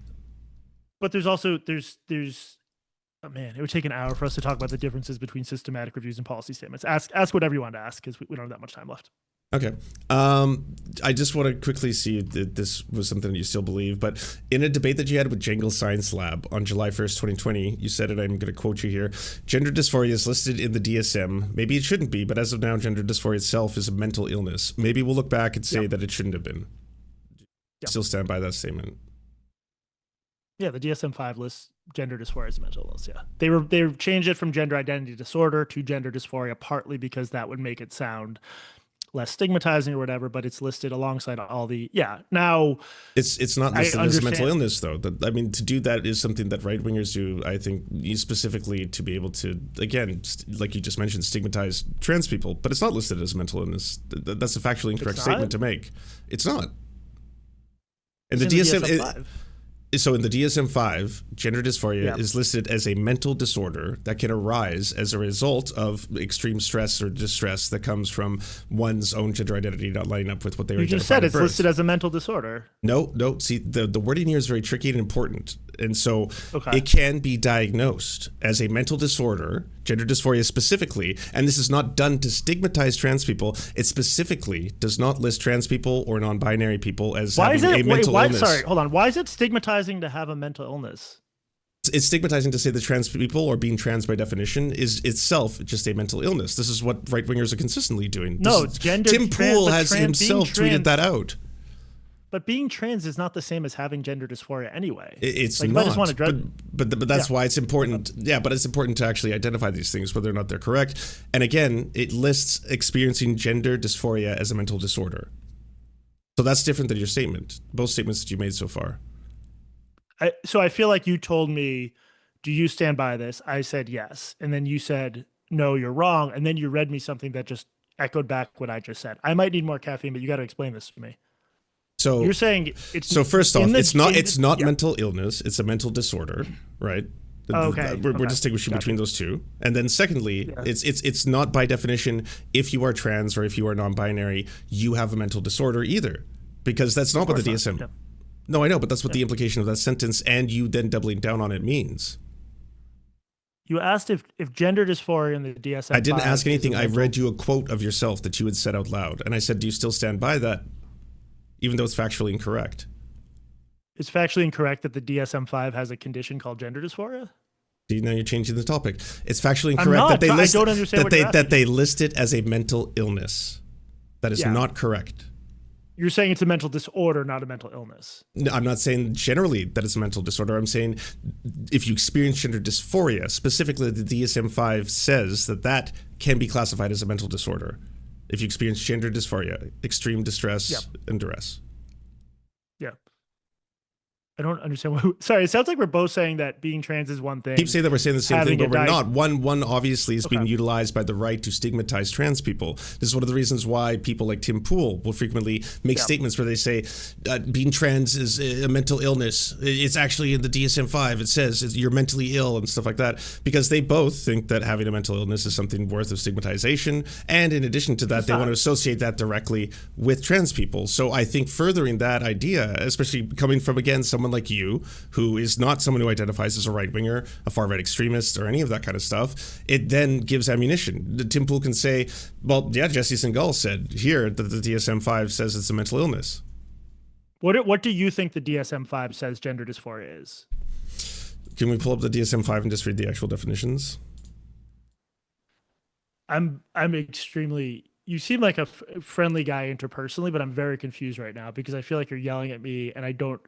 But there's also oh man, it would take an hour for us to talk about the differences between systematic reviews and policy statements. Ask whatever you want to ask, because we don't have that much time left. Okay. I just want to quickly see if this was something that you still believe, but in a debate that you had with Jangle Science Lab on July 1st, 2020, you said it, I'm going to quote you here, gender dysphoria is listed in the DSM. Maybe it shouldn't be, but as of now, gender dysphoria itself is a mental illness. Maybe we'll look back and say that it shouldn't have been. Still stand by that statement. Yeah, the DSM-5 lists gender dysphoria as a mental illness, yeah. They changed it from gender identity disorder to gender dysphoria, partly because that would make it sound less stigmatizing or whatever, but it's listed alongside all the now it's not listed as mental illness though. I mean, to do that is something that right wingers do. I think specifically to be able to, again, like you just mentioned, stigmatize trans people, but it's not listed as mental illness. That's a factually incorrect statement to make. It's not. And the DSM. So in the DSM-5, gender dysphoria is listed as a mental disorder that can arise as a result of extreme stress or distress that comes from one's own gender identity not lining up with what they were. You just said it's listed as a mental disorder. No. See, the wording here is very tricky and important. And so it can be diagnosed as a mental disorder, gender dysphoria specifically, and this is not done to stigmatize trans people. It specifically does not list trans people or non-binary people as having a mental illness. Sorry, hold on. Why is it stigmatizing to have a mental illness? It's stigmatizing to say that trans people, or being trans by definition, is itself just a mental illness. This is what right-wingers are consistently doing. Tim Pool has himself tweeted that out. But being trans is not the same as having gender dysphoria anyway. It's like, not. But that's why it's important. Yeah, but it's important to actually identify these things, whether or not they're correct. And again, it lists experiencing gender dysphoria as a mental disorder. So that's different than your statement. Both statements that you made so far. So I feel like you told me, do you stand by this? I said yes. And then you said, no, you're wrong. And then you read me something that just echoed back what I just said. I might need more caffeine, but you got to explain this to me. So you're saying it's so first off, it's not mental illness. It's a mental disorder, right? We're distinguishing between those two. And then secondly, it's not by definition, if you are trans or if you are non-binary, you have a mental disorder either, because that's not what the DSM. Yeah. No, I know, but that's what the implication of that sentence and you then doubling down on it means. You asked if gender dysphoria in the DSM. I didn't ask anything. I read you a quote of yourself that you had said out loud, and I said, do you still stand by that? Even though it's factually incorrect. It's factually incorrect that the DSM-5 has a condition called gender dysphoria. See, now you're changing the topic. It's factually I'm incorrect not. that they I list don't understand what you're that they asking. list it as a mental illness. That is Yeah. not correct. You're saying it's a mental disorder, not a mental illness. No, I'm not saying generally that it's a mental disorder. I'm saying if you experience gender dysphoria, specifically the DSM-5 says that that can be classified as a mental disorder. If you experience gender dysphoria, extreme distress Yep. and duress. Yeah. I don't understand what. Sorry, it sounds like we're both saying that being trans is one thing. Keep saying that we're saying the same thing, Having but a we're not. One obviously is being Okay. utilized by the right to stigmatize trans people. This is one of the reasons why people like Tim Pool will frequently make Yeah. statements where they say being trans is a mental illness. It's actually in the DSM-5. It says you're mentally ill and stuff like that, because they both think that having a mental illness is something worth of stigmatization. And in addition to that, they want to associate that directly with trans people. So I think furthering that idea, especially coming from, again, someone like you, who is not someone who identifies as a right-winger, a far-right extremist, or any of that kind of stuff, it then gives ammunition. Tim Pool can say, well, yeah, Jesse Singal said here that the DSM-5 says it's a mental illness. What do you think the DSM-5 says gender dysphoria is? Can we pull up the DSM-5 and just read the actual definitions? I'm extremely. You seem like a friendly guy interpersonally, but I'm very confused right now because I feel like you're yelling at me, and I don't.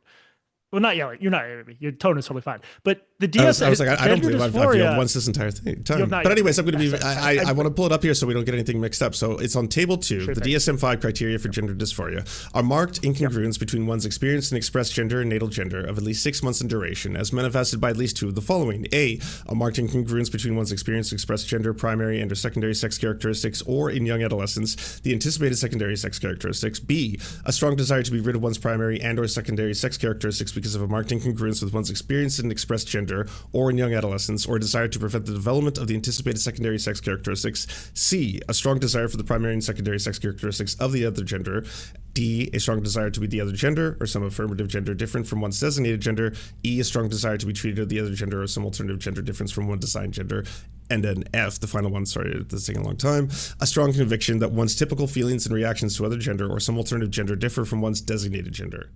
Well, not yelling. You're not yelling at me. Your tone is totally fine. But the DSM, I was like, I don't believe I've yelled once this entire time. Not But anyways, I'm yelled. going to be. I want to pull it up here so we don't get anything mixed up. So it's on table 2. Sure The thing. DSM-5 criteria for gender dysphoria are marked incongruence between one's experienced and expressed gender and natal gender of at least 6 months in duration, as manifested by at least 2 of the following: A marked incongruence between one's experienced and expressed gender, primary and/or secondary sex characteristics, or in young adolescence, the anticipated secondary sex characteristics. B, a strong desire to be rid of one's primary and/or secondary sex characteristics because of a marked incongruence with one's experienced and expressed gender, or in young adolescence, or a desire to prevent the development of the anticipated secondary sex characteristics. C, a strong desire for the primary and secondary sex characteristics of the other gender. D, a strong desire to be the other gender or some affirmative gender different from one's designated gender. E, a strong desire to be treated as the other gender or some alternative gender difference from one's assigned gender. And then F, the final one, sorry, this is taking a long time, a strong conviction that one's typical feelings and reactions to other gender or some alternative gender differ from one's designated gender.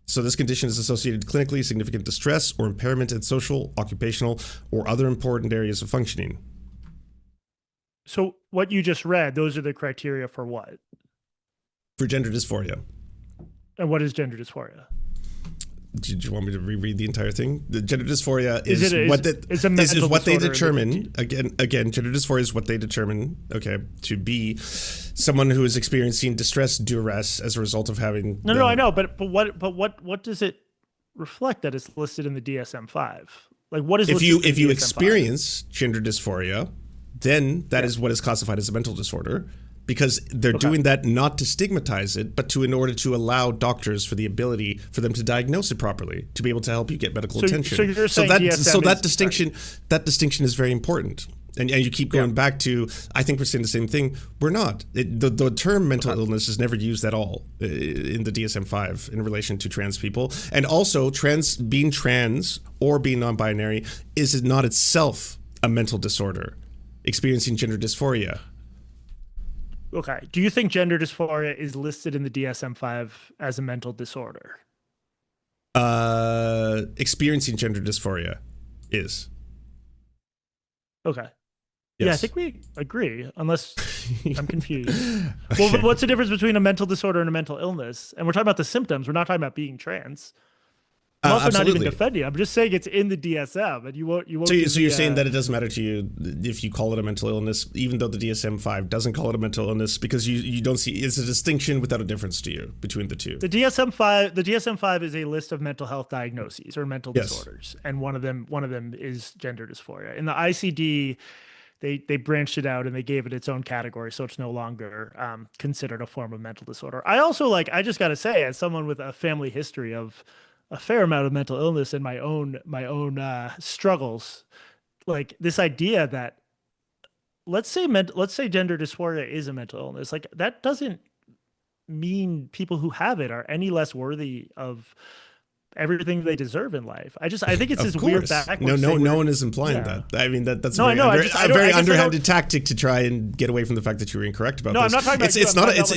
So this condition is associated clinically significant distress or impairment in social, occupational, or other important areas of functioning. So what you just read, those are the criteria for what? For gender dysphoria. And what is gender dysphoria? Do you want me to reread the entire thing? The gender dysphoria Is is what they disorder determine. Again, gender dysphoria is what they determine. Okay, to be someone who is experiencing distress, duress as a result of having. No, I know, but what does it reflect that it's listed in the DSM-5? Like, what is if you DSM-5? experience gender dysphoria, then that is what is classified as a mental disorder. Because they're doing that not to stigmatize it, but in order to allow doctors for the ability for them to diagnose it properly, to be able to help you get medical attention. So you're saying that distinction is very important. And you keep going back to, I think we're saying the same thing. We're not. The term mental illness is never used at all in the DSM-5 in relation to trans people. And also, being trans or being non-binary is not itself a mental disorder. Experiencing gender dysphoria. Okay. Do you think gender dysphoria is listed in the DSM-5 as a mental disorder? Experiencing gender dysphoria is. Okay. Yes. Yeah, I think we agree, unless I'm confused. Well, but what's the difference between a mental disorder and a mental illness? And we're talking about the symptoms. We're not talking about being trans. I'm also not even defending. I'm just saying it's in the DSM, and you won't. So you're saying that it doesn't matter to you if you call it a mental illness, even though the DSM-5 doesn't call it a mental illness, because you don't see it's a distinction without a difference to you between the two. The DSM-5 is a list of mental health diagnoses or mental disorders, and one of them is gender dysphoria. In the ICD, they branched it out and they gave it its own category, so it's no longer considered a form of mental disorder. I also I just got to say, as someone with a family history of a fair amount of mental illness and my own struggles, like this idea that let's say gender dysphoria is a mental illness, like that doesn't mean people who have it are any less worthy of everything they deserve in life. I think it's Of this weird course. backwards No one is implying yeah. that. I mean, that's No, a I know. a very underhanded tactic to try and get away from the fact that you were incorrect about No, this. I'm not talking about you.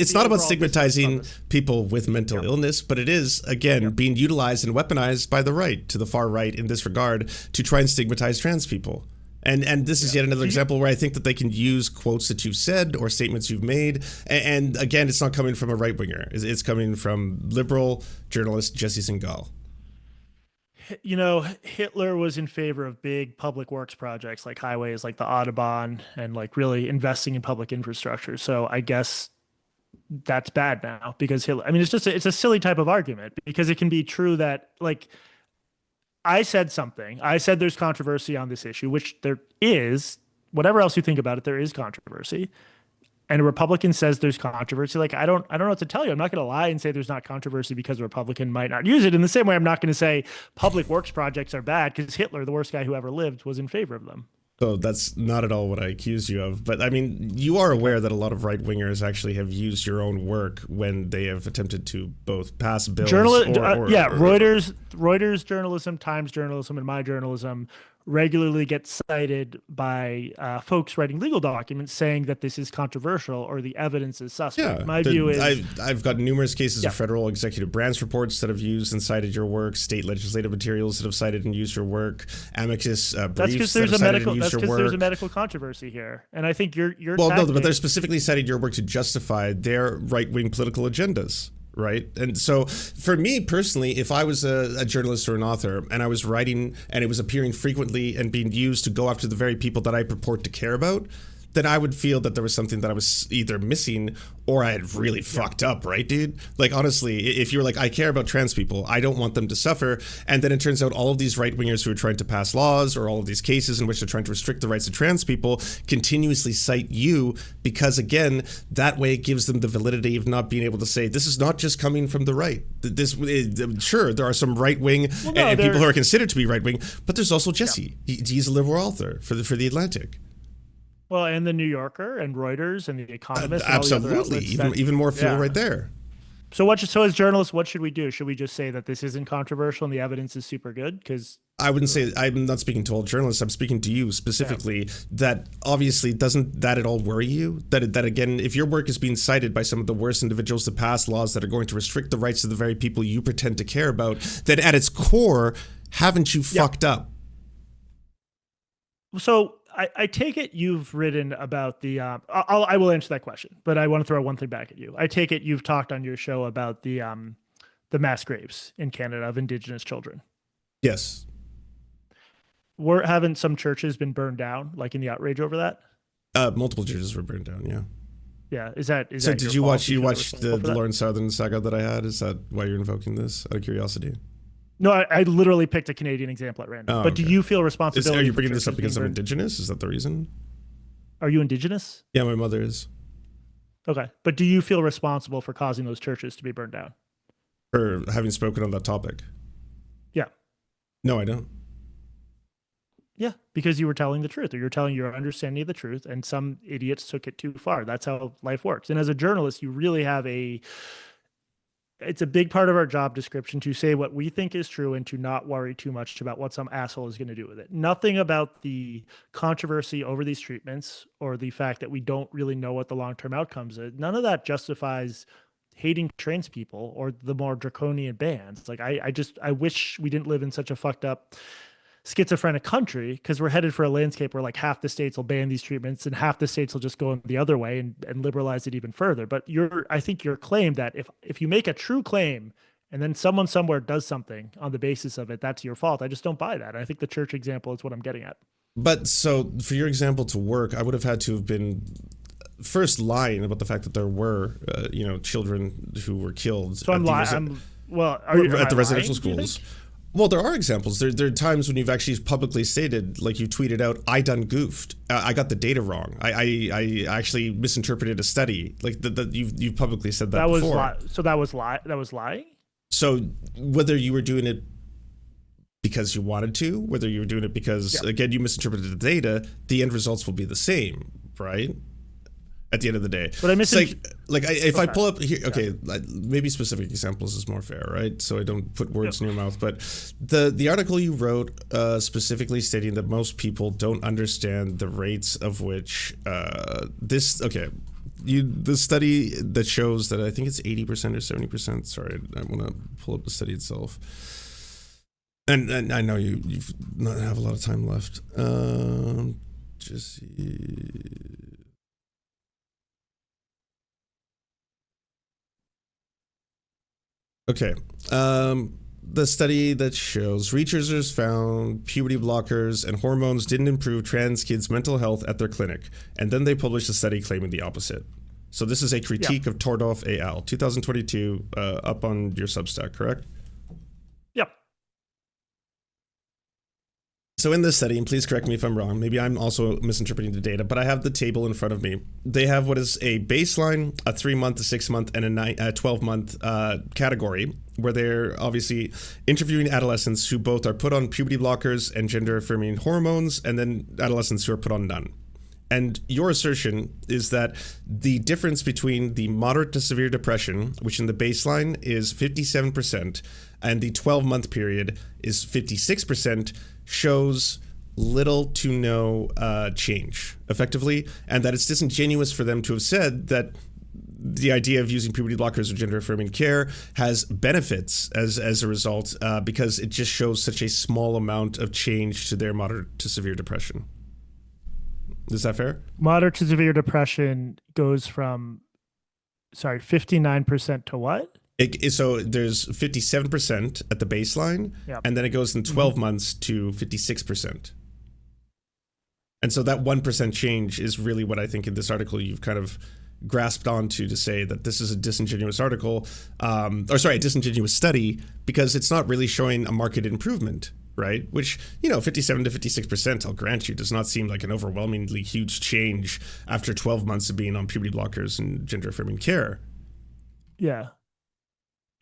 It's not about stigmatizing this. people with mental illness, but it is, again, being utilized and weaponized by the right, to the far right in this regard, to try and stigmatize trans people. And this is yet another example where I think that they can use quotes that you've said or statements you've made. And again, it's not coming from a right winger. It's coming from liberal journalist Jesse Singal. You know, Hitler was in favor of big public works projects like highways, like the Autobahn, and like really investing in public infrastructure. So I guess that's bad now because Hitler, I mean, it's a silly type of argument because it can be true that like I said something. I said there's controversy on this issue, which there is. Whatever else you think about it, there is controversy. And a Republican says there's controversy. Like I don't know what to tell you. I'm not going to lie and say there's not controversy because a Republican might not use it. In the same way, I'm not going to say public works projects are bad because Hitler, the worst guy who ever lived, was in favor of them. So that's not at all what I accuse you of. But I mean, you are aware that a lot of right wingers actually have used your own work when they have attempted to both pass bills. Reuters journalism, Times journalism, and my journalism regularly get cited by folks writing legal documents saying that this is controversial or the evidence is suspect. Yeah, my view is I've got numerous cases of federal executive branch reports that have used and cited your work, state legislative materials that have cited and used your work, amicus briefs that have cited and used your work. There's a medical controversy here, and I think you're but they're specifically citing your work to justify their right-wing political agendas. Right. And so for me personally, if I was a journalist or an author and I was writing and it was appearing frequently and being used to go after the very people that I purport to care about, then I would feel that there was something that I was either missing or I had really fucked up, right, dude? Like, honestly, if you're like, I care about trans people, I don't want them to suffer, and then it turns out all of these right-wingers who are trying to pass laws or all of these cases in which they're trying to restrict the rights of trans people continuously cite you because, again, that way it gives them the validity of not being able to say, this is not just coming from the right. Sure, there are some right-wing and people who are considered to be right-wing, but there's also Jesse. He's a liberal author for the Atlantic. Well, and the New Yorker and Reuters and the Economist. Absolutely, even more fuel right there. So as journalists, what should we do? Should we just say that this isn't controversial and the evidence is super good? Because I wouldn't say, I'm not speaking to all journalists. I'm speaking to you specifically. That obviously doesn't that at all worry you? That again, if your work is being cited by some of the worst individuals to pass laws that are going to restrict the rights of the very people you pretend to care about, then at its core, haven't you fucked up? So I take it you've written about the, I will answer that question, but I want to throw one thing back at you. I take it you've talked on your show about the mass graves in Canada of Indigenous children. Yes. Haven't some churches been burned down, like in the outrage over that? Multiple churches were burned down, yeah. Yeah, is that so did you watch the Lawrence Southern saga that I had? Is that why you're invoking this, out of curiosity? No, I literally picked a Canadian example at random. But do you feel responsibility? Are you bringing this up because I'm Indigenous? Is that the reason? Are you Indigenous? Yeah, my mother is. Okay. But do you feel responsible for causing those churches to be burned down? For having spoken on that topic? Yeah. No, I don't. Yeah, because you were telling the truth, or you're telling your understanding of the truth, and some idiots took it too far. That's how life works. And as a journalist, you really have it's a big part of our job description to say what we think is true and to not worry too much about what some asshole is going to do with it. Nothing about the controversy over these treatments or the fact that we don't really know what the long-term outcomes are. None of that justifies hating trans people or the more draconian bans. Like I wish we didn't live in such a fucked up schizophrenic country, because we're headed for a landscape where like half the states will ban these treatments and half the states will just go the other way and liberalize it even further. But I think your claim that if you make a true claim and then someone somewhere does something on the basis of it, that's your fault. I just don't buy that. I think the church example is what I'm getting at. But so for your example to work, I would have had to have been first lying about the fact that there were, children who were killed. So I'm lying. At the residential schools. Well, there are examples. There are times when you've actually publicly stated, like you tweeted out, I done goofed. I got the data wrong. I actually misinterpreted a study. Like you've publicly said that before. So that was lying? So whether you were doing it because you wanted to, whether you were doing it because, again, you misinterpreted the data, the end results will be the same, right? at the end of the day. But I It's missed. if I Okay. pull up here, okay, maybe specific examples is more fair, right? So I don't put words in your mouth. But the article you wrote specifically stating that most people don't understand the rates of which the study that shows that I think it's 80% or 70%. Sorry, I want to pull up the study itself. And I know you've not have a lot of time left. Just okay. The study that shows researchers found puberty blockers and hormones didn't improve trans kids' mental health at their clinic, and then they published a study claiming the opposite. So this is a critique of Tordorf et al. 2022, up on your Substack, correct? Yep. So in this study, and please correct me if I'm wrong, maybe I'm also misinterpreting the data, but I have the table in front of me. They have what is a baseline, a 3-month, a 6-month, and a 12-month category, where they're obviously interviewing adolescents who both are put on puberty blockers and gender-affirming hormones, and then adolescents who are put on none. And your assertion is that the difference between the moderate to severe depression, which in the baseline is 57%, and the 12-month period is 56%, shows little to no change, effectively, and that it's disingenuous for them to have said that the idea of using puberty blockers or gender-affirming care has benefits as a result, because it just shows such a small amount of change to their moderate to severe depression. Is that fair? Moderate to severe depression goes from, 59% to what? So there's 57% at the baseline, and then it goes in 12 months to 56%. And so that 1% change is really what I think in this article you've kind of grasped onto to say that this is a disingenuous article, a disingenuous study, because it's not really showing a marked improvement, right? Which, 57 to 56%, I'll grant you, does not seem like an overwhelmingly huge change after 12 months of being on puberty blockers and gender-affirming care. Yeah.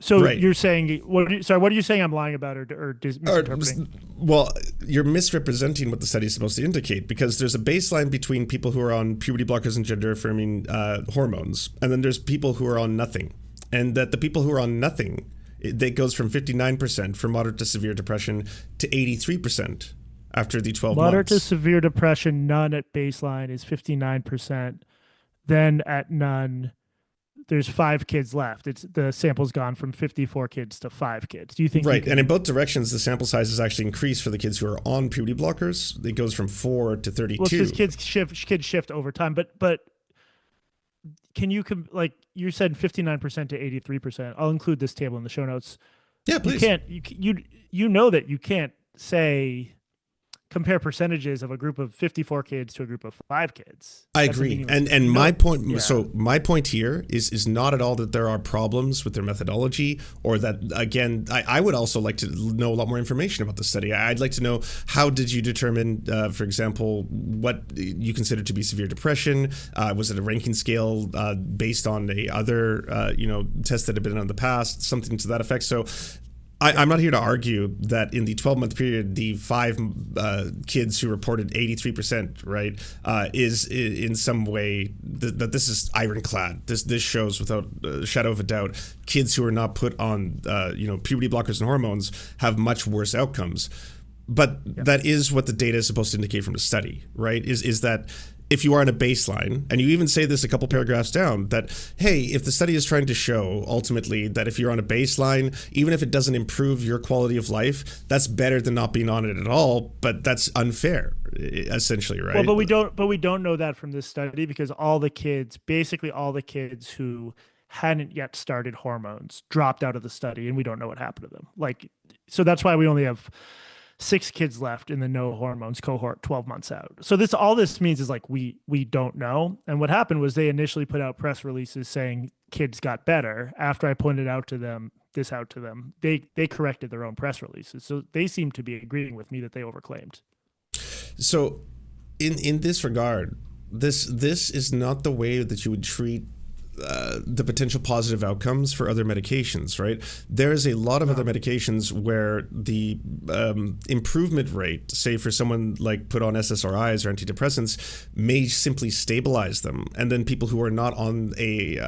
So you're saying, what are you saying I'm lying about or misinterpreting? Well, you're misrepresenting what the study is supposed to indicate, because there's a baseline between people who are on puberty blockers and gender-affirming hormones, and then there's people who are on nothing. And that the people who are on nothing, that goes from 59% for moderate to severe depression to 83% after the 12 months. Moderate to severe depression, none at baseline is 59%. Then at none, there's 5 kids left. The sample's gone from 54 kids to 5 kids. Do you think? Right, and in both directions, the sample size is actually increased for the kids who are on puberty blockers. It goes from 4 to 32. Well, because kids shift over time, but can you you said 59% to 83%? I'll include this table in the show notes. Yeah, please. You know that you can't compare percentages of a group of 54 kids to a group of 5 kids. I agree. And my point, so my point here is not at all that there are problems with their methodology, or that, again, I would also like to know a lot more information about the study. I'd like to know, how did you determine, for example, what you consider to be severe depression? Was it a ranking scale based on a other, test that had been done in the past, something to that effect? So I'm not here to argue that in the 12-month period, the 5 kids who reported 83%, right, is in some way that this is ironclad. This shows without a shadow of a doubt, kids who are not put on, puberty blockers and hormones have much worse outcomes. But that is what the data is supposed to indicate from the study, right? Is that if you are on a baseline, and you even say this a couple paragraphs down, that, hey, if the study is trying to show ultimately that if you're on a baseline, even if it doesn't improve your quality of life, that's better than not being on it at all, but that's unfair, essentially, right? Well, but we don't know that from this study, because basically all the kids who hadn't yet started hormones dropped out of the study, and we don't know what happened to them. So that's why we only have 6 kids left in the no hormones cohort 12 months out. So all this means is we don't know. And what happened was they initially put out press releases saying kids got better. After I pointed out to them, they corrected their own press releases. So they seem to be agreeing with me that they overclaimed. So in this regard, this is not the way that you would treat the potential positive outcomes for other medications, right? There's a lot of other medications where the improvement rate, say for someone like put on SSRIs or antidepressants, may simply stabilize them. And then people who are not on a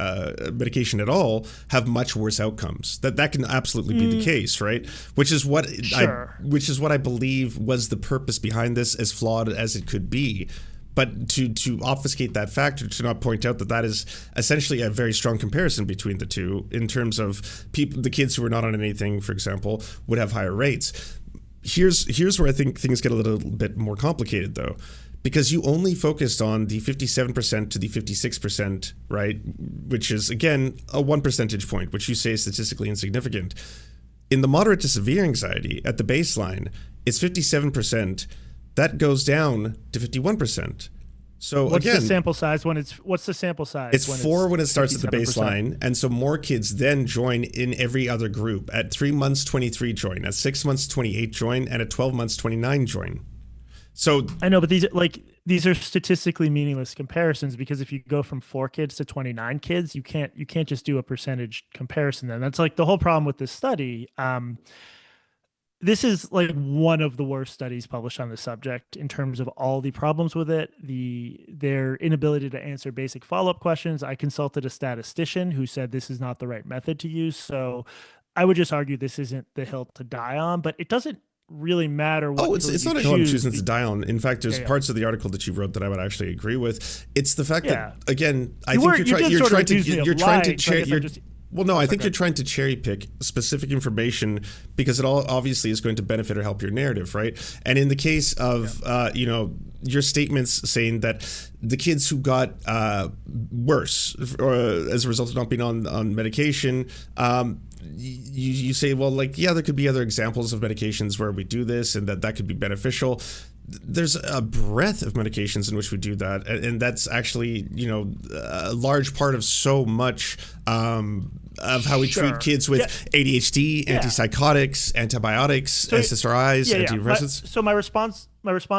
medication at all have much worse outcomes. That can absolutely be the case, right? Which is what I believe was the purpose behind this, as flawed as it could be. But to obfuscate that factor, to not point out that that is essentially a very strong comparison between the two in terms of the kids who are not on anything, for example, would have higher rates. Here's where I think things get a little bit more complicated, though, because you only focused on the 57% to the 56%, right? Which is, again, a 1 percentage point, which you say is statistically insignificant. In the moderate to severe anxiety, at the baseline, it's 57%. That goes down to 51%. So what's the sample size when it's 4 when it starts at the 57%? baseline, and so more kids then join in every other group. At 3 months, 23 join. At 6 months, 28 join, and at 12 months, 29 join. So I know, but these are statistically meaningless comparisons, because if you go from 4 kids to 29 kids, you can't just do a percentage comparison. Then that's like the whole problem with this study. This is like one of the worst studies published on the subject in terms of all the problems with it, their inability to answer basic follow-up questions. I consulted a statistician who said this is not the right method to use. So I would just argue this isn't the hill to die on, but it doesn't really matter what it's not a hill I'm choosing to die on. In fact, there's parts of the article that you wrote that I would actually agree with. It's the fact that, again, I think you're trying to cherry pick specific information because it all obviously is going to benefit or help your narrative, right? And in the case of your statements saying that the kids who got worse or as a result of not being on medication, you say, well, like, yeah, there could be other examples of medications where we do this and that could be beneficial. There's a breadth of medications in which we do that, and that's actually, a large part of so much of how we treat kids with ADHD, antipsychotics, antibiotics, SSRIs, antidepressants. So my response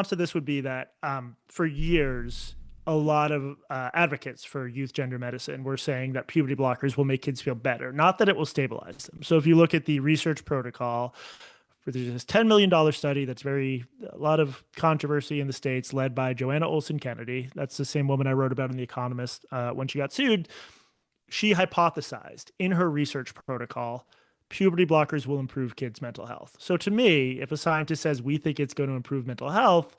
to this would be that for years, a lot of advocates for youth gender medicine were saying that puberty blockers will make kids feel better, not that it will stabilize them. So if you look at the research protocol, there's this $10 million study that's a lot of controversy in the States, led by Joanna Olson Kennedy. That's the same woman I wrote about in The Economist when she got sued. She hypothesized in her research protocol, puberty blockers will improve kids' mental health. So to me, if a scientist says we think it's going to improve mental health,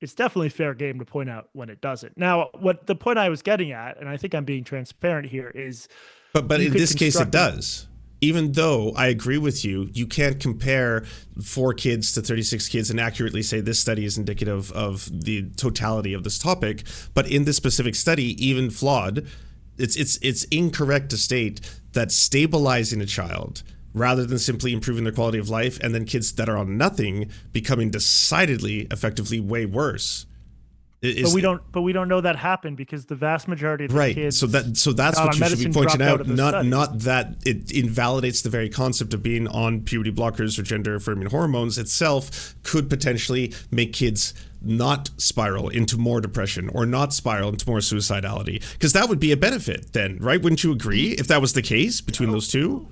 it's definitely fair game to point out when it doesn't. Now, what the point I was getting at, and I think I'm being transparent here, is... But in this case, it does. Even though I agree with you, you can't compare 4 kids to 36 kids and accurately say this study is indicative of the totality of this topic. But in this specific study, even flawed, it's incorrect to state that stabilizing a child rather than simply improving their quality of life, and then kids that are on nothing becoming decidedly, effectively way worse. But we don't know that happened, because the vast majority of the kids. So that's what you should be pointing out. Not that it invalidates the very concept of being on puberty blockers or gender affirming hormones itself could potentially make kids not spiral into more depression or not spiral into more suicidality, because that would be a benefit then, right? Wouldn't you agree if that was the case between those two?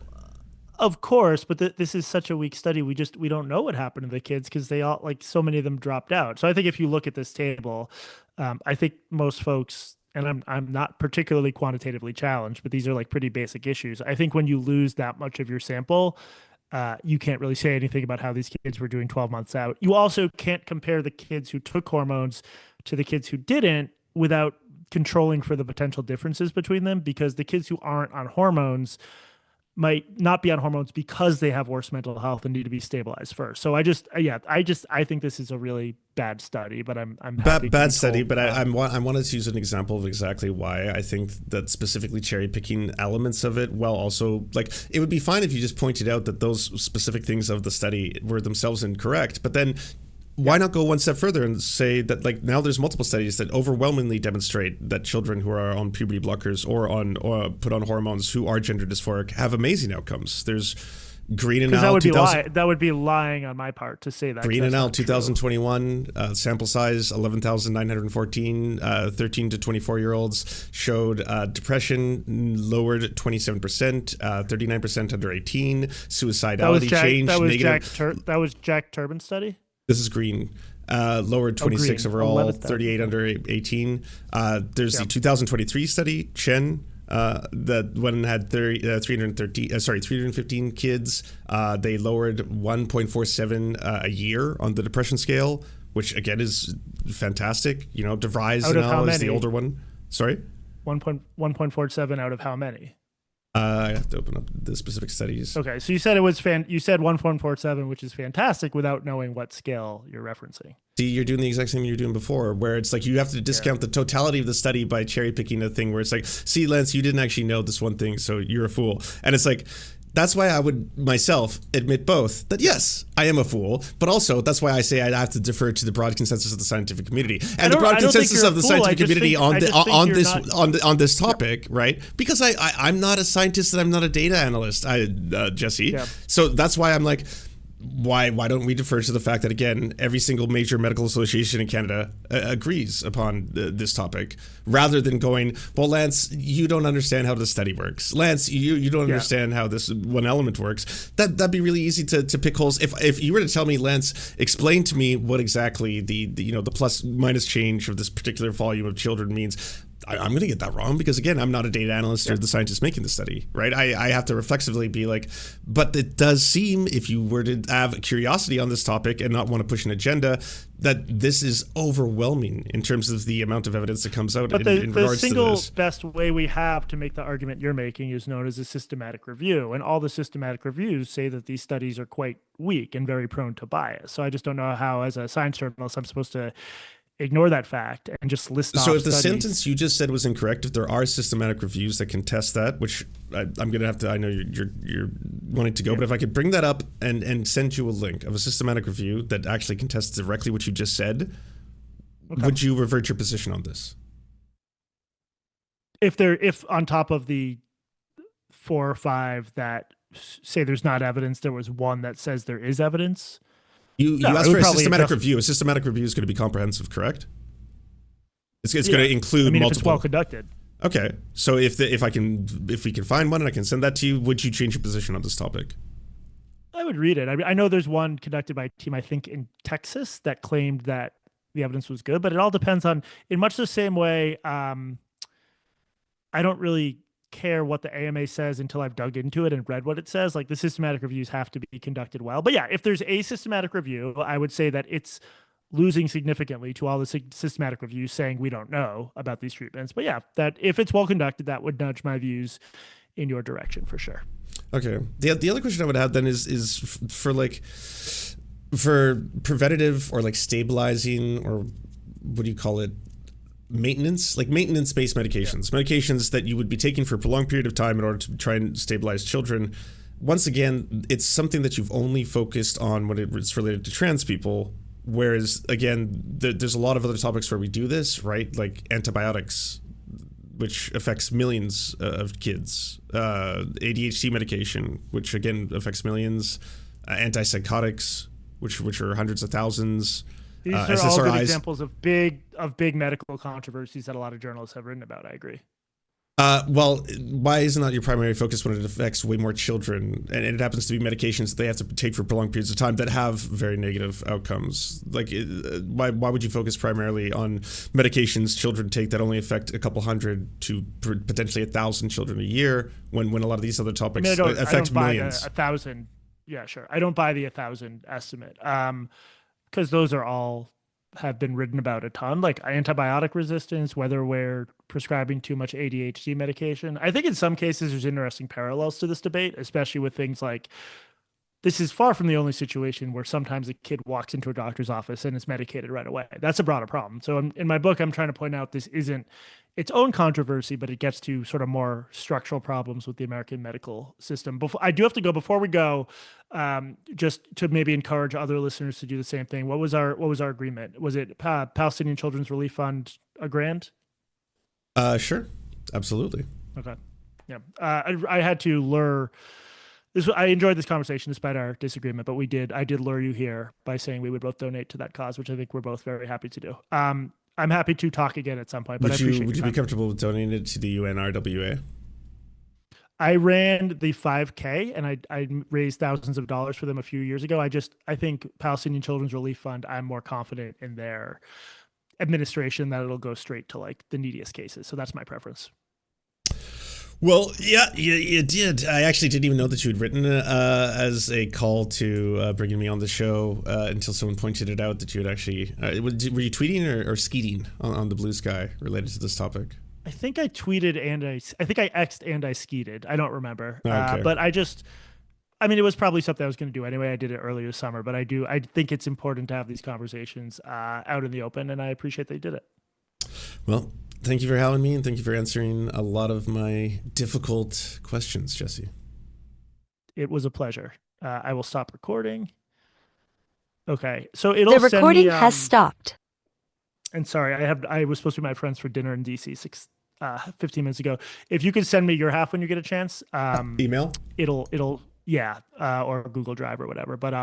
Of course, but this is such a weak study. We don't know what happened to the kids, because they all, like, so many of them dropped out. So I think if you look at this table, I think most folks, and I'm not particularly quantitatively challenged, but these are like pretty basic issues. I think when you lose that much of your sample, you can't really say anything about how these kids were doing 12 months out. You also can't compare the kids who took hormones to the kids who didn't without controlling for the potential differences between them, because the kids who aren't on hormones might not be on hormones because they have worse mental health and need to be stabilized first. So I think this is a really bad study, but I'm happy bad study. But I wanted to use an example of exactly why I think that specifically cherry picking elements of it, while also, like, it would be fine if you just pointed out that those specific things of the study were themselves incorrect, but then why not go one step further and say that, like, now there's multiple studies that overwhelmingly demonstrate that children who are on puberty blockers or put on hormones who are gender dysphoric have amazing outcomes. There's Green and Because Al 2000. that would be lying on my part to say that. 'Cause Green and that's Al not true. 2021, sample size 11,914, 13 to 24-year-olds showed depression lowered 27%, 39% under 18, suicidality change negative. That was Jack Turbin's study. This is Green. Lowered 26 Green. overall, 11,000. 38 under 18. There's the 2023 study, Chen. That one had 315 kids. They lowered 1.47 a year on the depression scale, which again is fantastic. You know, DeVries now is the older one. Sorry? 1.47 out of how many? I have to open up the specific studies. Okay, so you said you said 1.47, which is fantastic, without knowing what scale you're referencing. See, you're doing the exact same you were doing before, where it's like you have to discount the totality of the study by cherry picking a thing where it's like, see, Lance, you didn't actually know this one thing, so you're a fool. And it's like, that's why I would myself admit both that yes, I am a fool, but also that's why I say I'd have to defer to the broad consensus of the scientific community and the broad consensus of the scientific community on this topic, right? Because I'm not a scientist and I'm not a data analyst, Jesse. Yeah. So that's why I'm like, why don't we defer to the fact that, again, every single major medical association in Canada agrees upon this topic, rather than going, well, Lance, you don't understand how the study works. Lance, you don't understand how this one element works. That'd be really easy to pick holes. If you were to tell me, Lance, explain to me what exactly the plus minus change of this particular volume of children means, I'm going to get that wrong because, again, I'm not a data analyst or the scientist making the study, right? I have to reflexively be like, but it does seem, if you were to have a curiosity on this topic and not want to push an agenda, that this is overwhelming in terms of the amount of evidence that comes out in regards to this. The single best way we have to make the argument you're making is known as a systematic review. And all the systematic reviews say that these studies are quite weak and very prone to bias. So I just don't know how, as a science journalist, I'm supposed to ignore that fact and just list off. So if the sentence you just said was incorrect, if there are systematic reviews that can test that, which I'm going to have to, I know you're wanting to go, but if I could bring that up and send you a link of a systematic review that actually can test directly what you just said, would you revert your position on this? If on top of the 4 or 5 that say there's not evidence, there was one that says there is evidence. You asked for a systematic review. A systematic review is going to be comprehensive, correct? It's going to include multiple. If it's well conducted. Okay, so if we can find one and I can send that to you, would you change your position on this topic? I would read it. I know there's one conducted by a team, I think, in Texas that claimed that the evidence was good, but it all depends on, in much the same way, I don't really care what the AMA says until I've dug into it and read what it says. Like, the systematic reviews have to be conducted well. But yeah, if there's a systematic review, I would say that it's losing significantly to all the systematic reviews saying we don't know about these treatments. But yeah, that if it's well conducted, that would nudge my views in your direction for sure. Okay. The other question I would have then is for preventative or like stabilizing, or what do you call it? Maintenance based medications that you would be taking for a prolonged period of time in order to try and stabilize children. Once again, it's something that you've only focused on when it's related to trans people. Whereas, again, there's a lot of other topics where we do this, right? Like antibiotics, which affects millions of kids. ADHD medication, which again affects millions. Antipsychotics, which are hundreds of thousands. These are all good examples of big medical controversies that a lot of journalists have written about. I agree. Well, why isn't that your primary focus when it affects way more children? And it happens to be medications that they have to take for prolonged periods of time that have very negative outcomes. Like, why would you focus primarily on medications children take that only affect a couple hundred to potentially 1,000 children a year when a lot of these other topics affect millions? 1,000. Yeah, sure. I don't buy the 1,000 estimate. Because those are all have been written about a ton, like antibiotic resistance, whether we're prescribing too much ADHD medication. I think in some cases there's interesting parallels to this debate, especially with things like, this is far from the only situation where sometimes a kid walks into a doctor's office and is medicated right away. That's a broader problem. So in my book, I'm trying to point out this isn't its own controversy, but it gets to sort of more structural problems with the American medical system. Before we go, just to maybe encourage other listeners to do the same thing. What was our agreement? Was it Palestinian Children's Relief Fund a grant? Sure. Absolutely. Okay. Yeah. I had to lure I enjoyed this conversation despite our disagreement, but I did lure you here by saying we would both donate to that cause, which I think we're both very happy to do. I'm happy to talk again at some point, but I appreciate Would you your be time. comfortable with donating it to the UNRWA? I ran the 5K and I raised thousands of dollars for them a few years ago. I think Palestinian Children's Relief Fund, I'm more confident in their administration that it'll go straight to like the neediest cases. So that's my preference. Well, yeah, you did. I actually didn't even know that you had written as a call to bringing me on the show until someone pointed it out that you had actually. Were you tweeting or skeeting on the Blue Sky related to this topic? I think I tweeted and I think I X'd and I skeeted. I don't remember. Okay. But I mean, it was probably something I was going to do anyway. I did it earlier this summer, but I think it's important to have these conversations out in the open, and I appreciate they did it. Well, thank you for having me, and thank you for answering a lot of my difficult questions, Jesse. It was a pleasure. I will stop recording. Okay, so it'll The send recording me, has stopped. And sorry, I was supposed to be my friends for dinner in DC 15 minutes ago. If you could send me your half when you get a chance, Email? Yeah, or Google Drive or whatever. But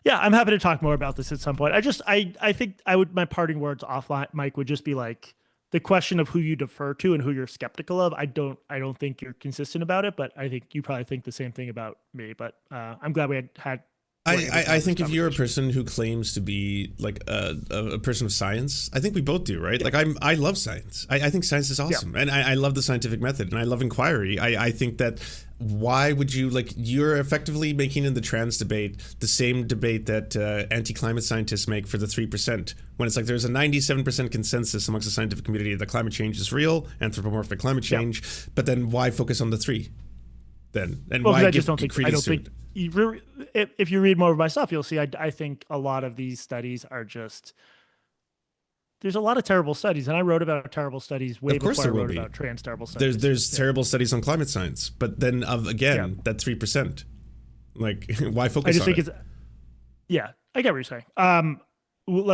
yeah, I'm happy to talk more about this at some point. I think my parting words offline, Mike, would just be like the question of who you defer to and who you're skeptical of. I don't think you're consistent about it, but I think you probably think the same thing about me. But I'm glad we had I think if you're a person who claims to be like a person of science, I think we both do, right? Yeah. Like I love science. I think science is awesome. Yeah. And I love the scientific method and I love inquiry. I think that why would you you're effectively making in the trans debate the same debate that anti-climate scientists make for the 3%, when it's like there's a 97% consensus amongst the scientific community that climate change is real, anthropomorphic climate change, but then why focus on the 3 then? And why give credence to it? If you read more of my stuff, you'll see I think a lot of these studies are just, there's a lot of terrible studies, and I wrote about terrible studies way before I wrote about trans terrible studies. There's terrible studies on climate science, but then that 3%, like why focus on it? Yeah, I get what you're saying. Let's